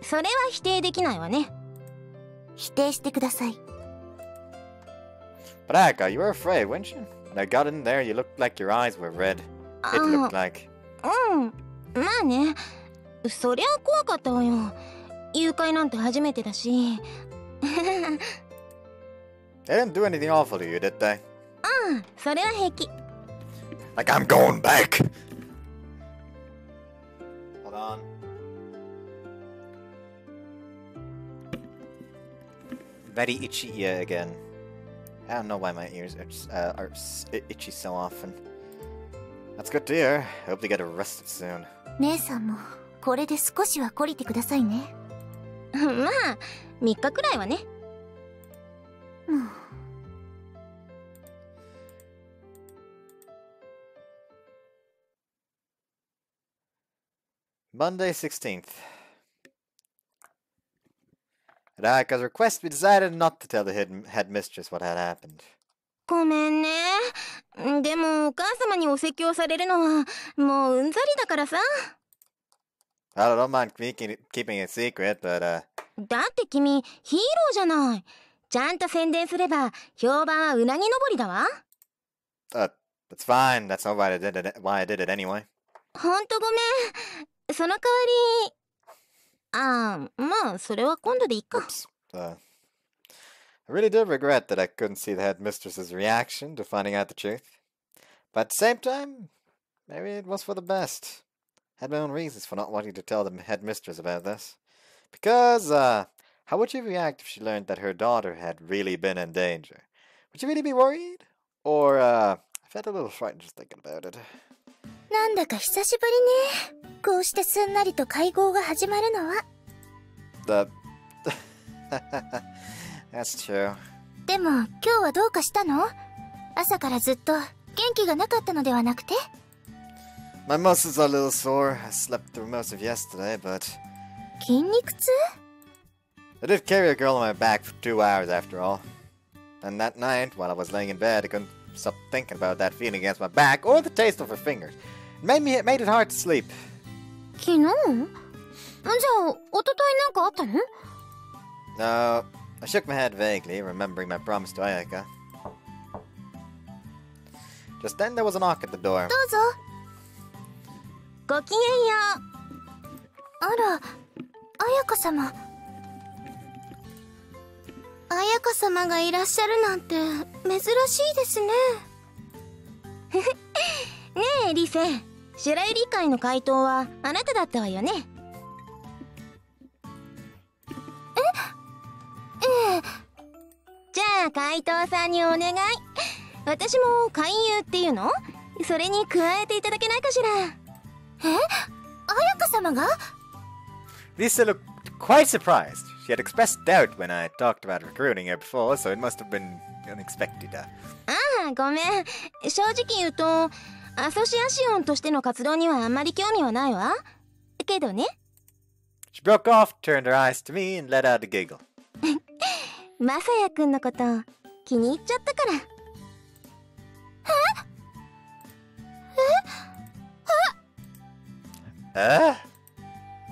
それは否定できないわね。否定してください。But Ayaka, you were afraid, weren't you? When I got in there, you looked like your eyes were red. It looked like. まあね。そりゃ怖かったわよ。誘拐なんて初めてだし。They didn't do anything awful to you, did they? それは平気。Like I'm going back! Hold on. Very itchy ear again. I don't know why my ears are itchy so often. That's good to hear. I hope they get arrested soon. 姉さんもこれで少しは懲りてくださいね。まあ3日くらいはね。Monday 16th. At Ayaka's request, we decided not to tell the headmistress what had happened. ごめんね。でもお母様にお説教されるのはもううんざりだからさ。Well, I don't mind keeping it secret, but だって君ヒーローじゃない。ちゃんと宣伝すれば評判はうなぎ登りだわ。that's fine. That's not why I did it anyway. ほんとごめん。その代わり、まあそれは今度でいいか。I really did regret that I couldn't see the headmistress's reaction to finding out the truth. But at the same time, maybe it was for the best. I had my own reasons for not wanting to tell the headmistress about this. Because, how would she react if she learned that her daughter had really been in danger? Would she really be worried? Or, I felt a little frightened just thinking about it. なんだか久しぶりね。こうしてすんなりと会合が始まるのは。That's true. でも今日はどうかしたの？朝からずっと元気がなかったのではなくて？ My muscles are a little sore. I slept through most of yesterday, but 筋肉痛？ I did carry a girl on my back for 2 hours after all. And that night, while I was laying in bed, I couldn't stop thinking about that feeling against my back or the taste of her fingers. It made it hard to sleep. 昨日？じゃあ、一昨日なんかあったの？ No, I shook my head vaguely, remembering my promise to Ayaka. Just then there was a knock at the door. どうぞ。ごきげんよあら、彩香様。彩香様がいらっしゃるなんて珍しいですね。う。ねえリセ、白百合会の会頭はあなただったわよね。ええ。じゃあ会頭さんにお願い。私も勧誘っていうの？それに加えていただけないかしら。彩香様が？ Lisa looked quite surprised. She had expressed doubt when I talked about recruiting her before, so it must have been unexpected. ごめん。正直言うと、アソシアシオンとしての活動にはあんまり興味はないわ。けどね。She broke off, turned her eyes to me, and let out a giggle. マサヤくんのこと気に入っちゃったから。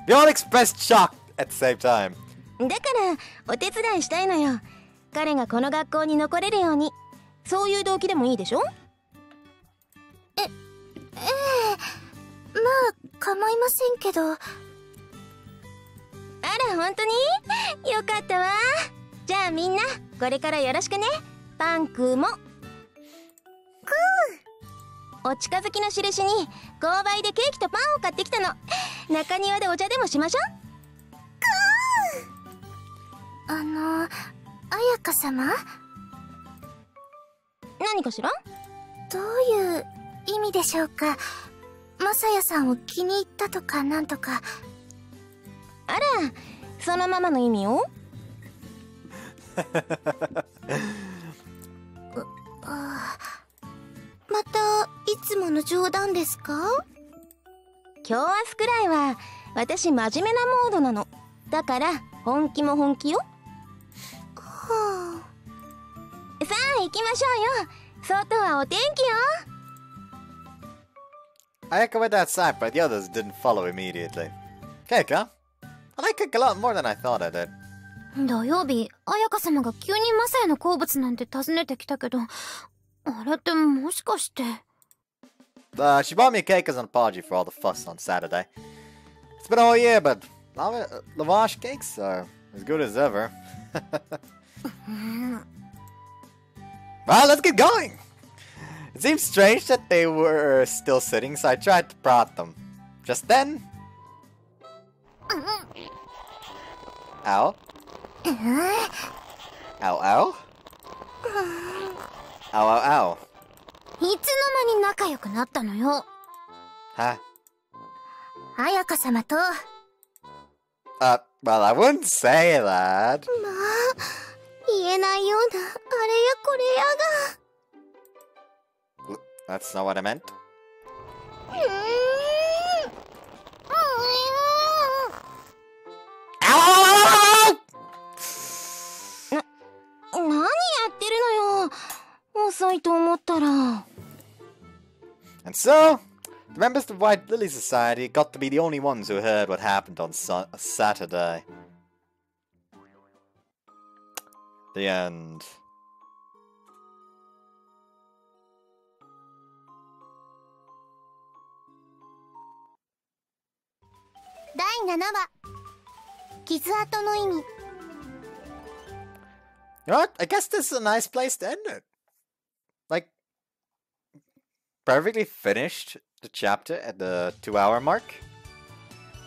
We all expressed shock at the same time. だからお手伝いしたいのよ。彼がこの学校に残れるように。そういう動機でもいいでしょ？まあ構いませんけど。あら本当に？よかったわ。じゃあみんなこれからよろしくね。パンクも。お近づきの印に購買でケーキとパンを買ってきたの。中庭でお茶でもしましょう。彩香様？何かしら？どういう意味でしょうか。マサヤさんを気に入ったとかなんとか。あら、そのままの意味を？またいつもの冗談ですか？今日明日くらいは私真面目なモードなの。だから本気も本気よ。はあ。さあ行きましょうよ。外はお天気よ。Ayaka went outside, but the others didn't follow immediately. Keika? I like Keika a lot more than I thought I did. 土曜日、彩香様が急にマサヤの好物なんて尋ねてきたけど、あれってもしかして。She bought me cake as an apology for all the fuss on Saturday. It's been a whole year, but lavash cakes are as good as ever. Well, let's get going! It seemed strange that they were still sitting, so I tried to prod them. Just then... Ow? Ow, ow? Ow, ow, ow. いつの間に仲良くなったのよ。Huh? 彩香様と。Well, I wouldn't say that. まあ、言えないようなあれやこれやが。That's not what I meant. Ow! 遅いと思ったら。 And so, the members of the White Lily Society got to be the only ones who heard what happened on Saturday. The end.第7話傷跡の意味 You know what? I guess this is a nice place to end it. Like, perfectly finished the chapter at the 2-hour mark.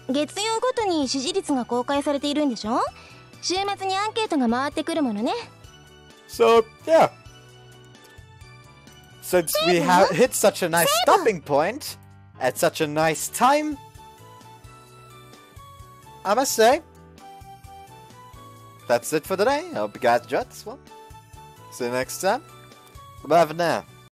月曜ごとに支持率が公開されているんでしょ。週末にアンケートが回ってくるものね。 So, yeah. Since we have hit such a nice stopping point at such a nice time, I must say, that's it for today. I hope you guys enjoyed this one. See you next time. Bye for now.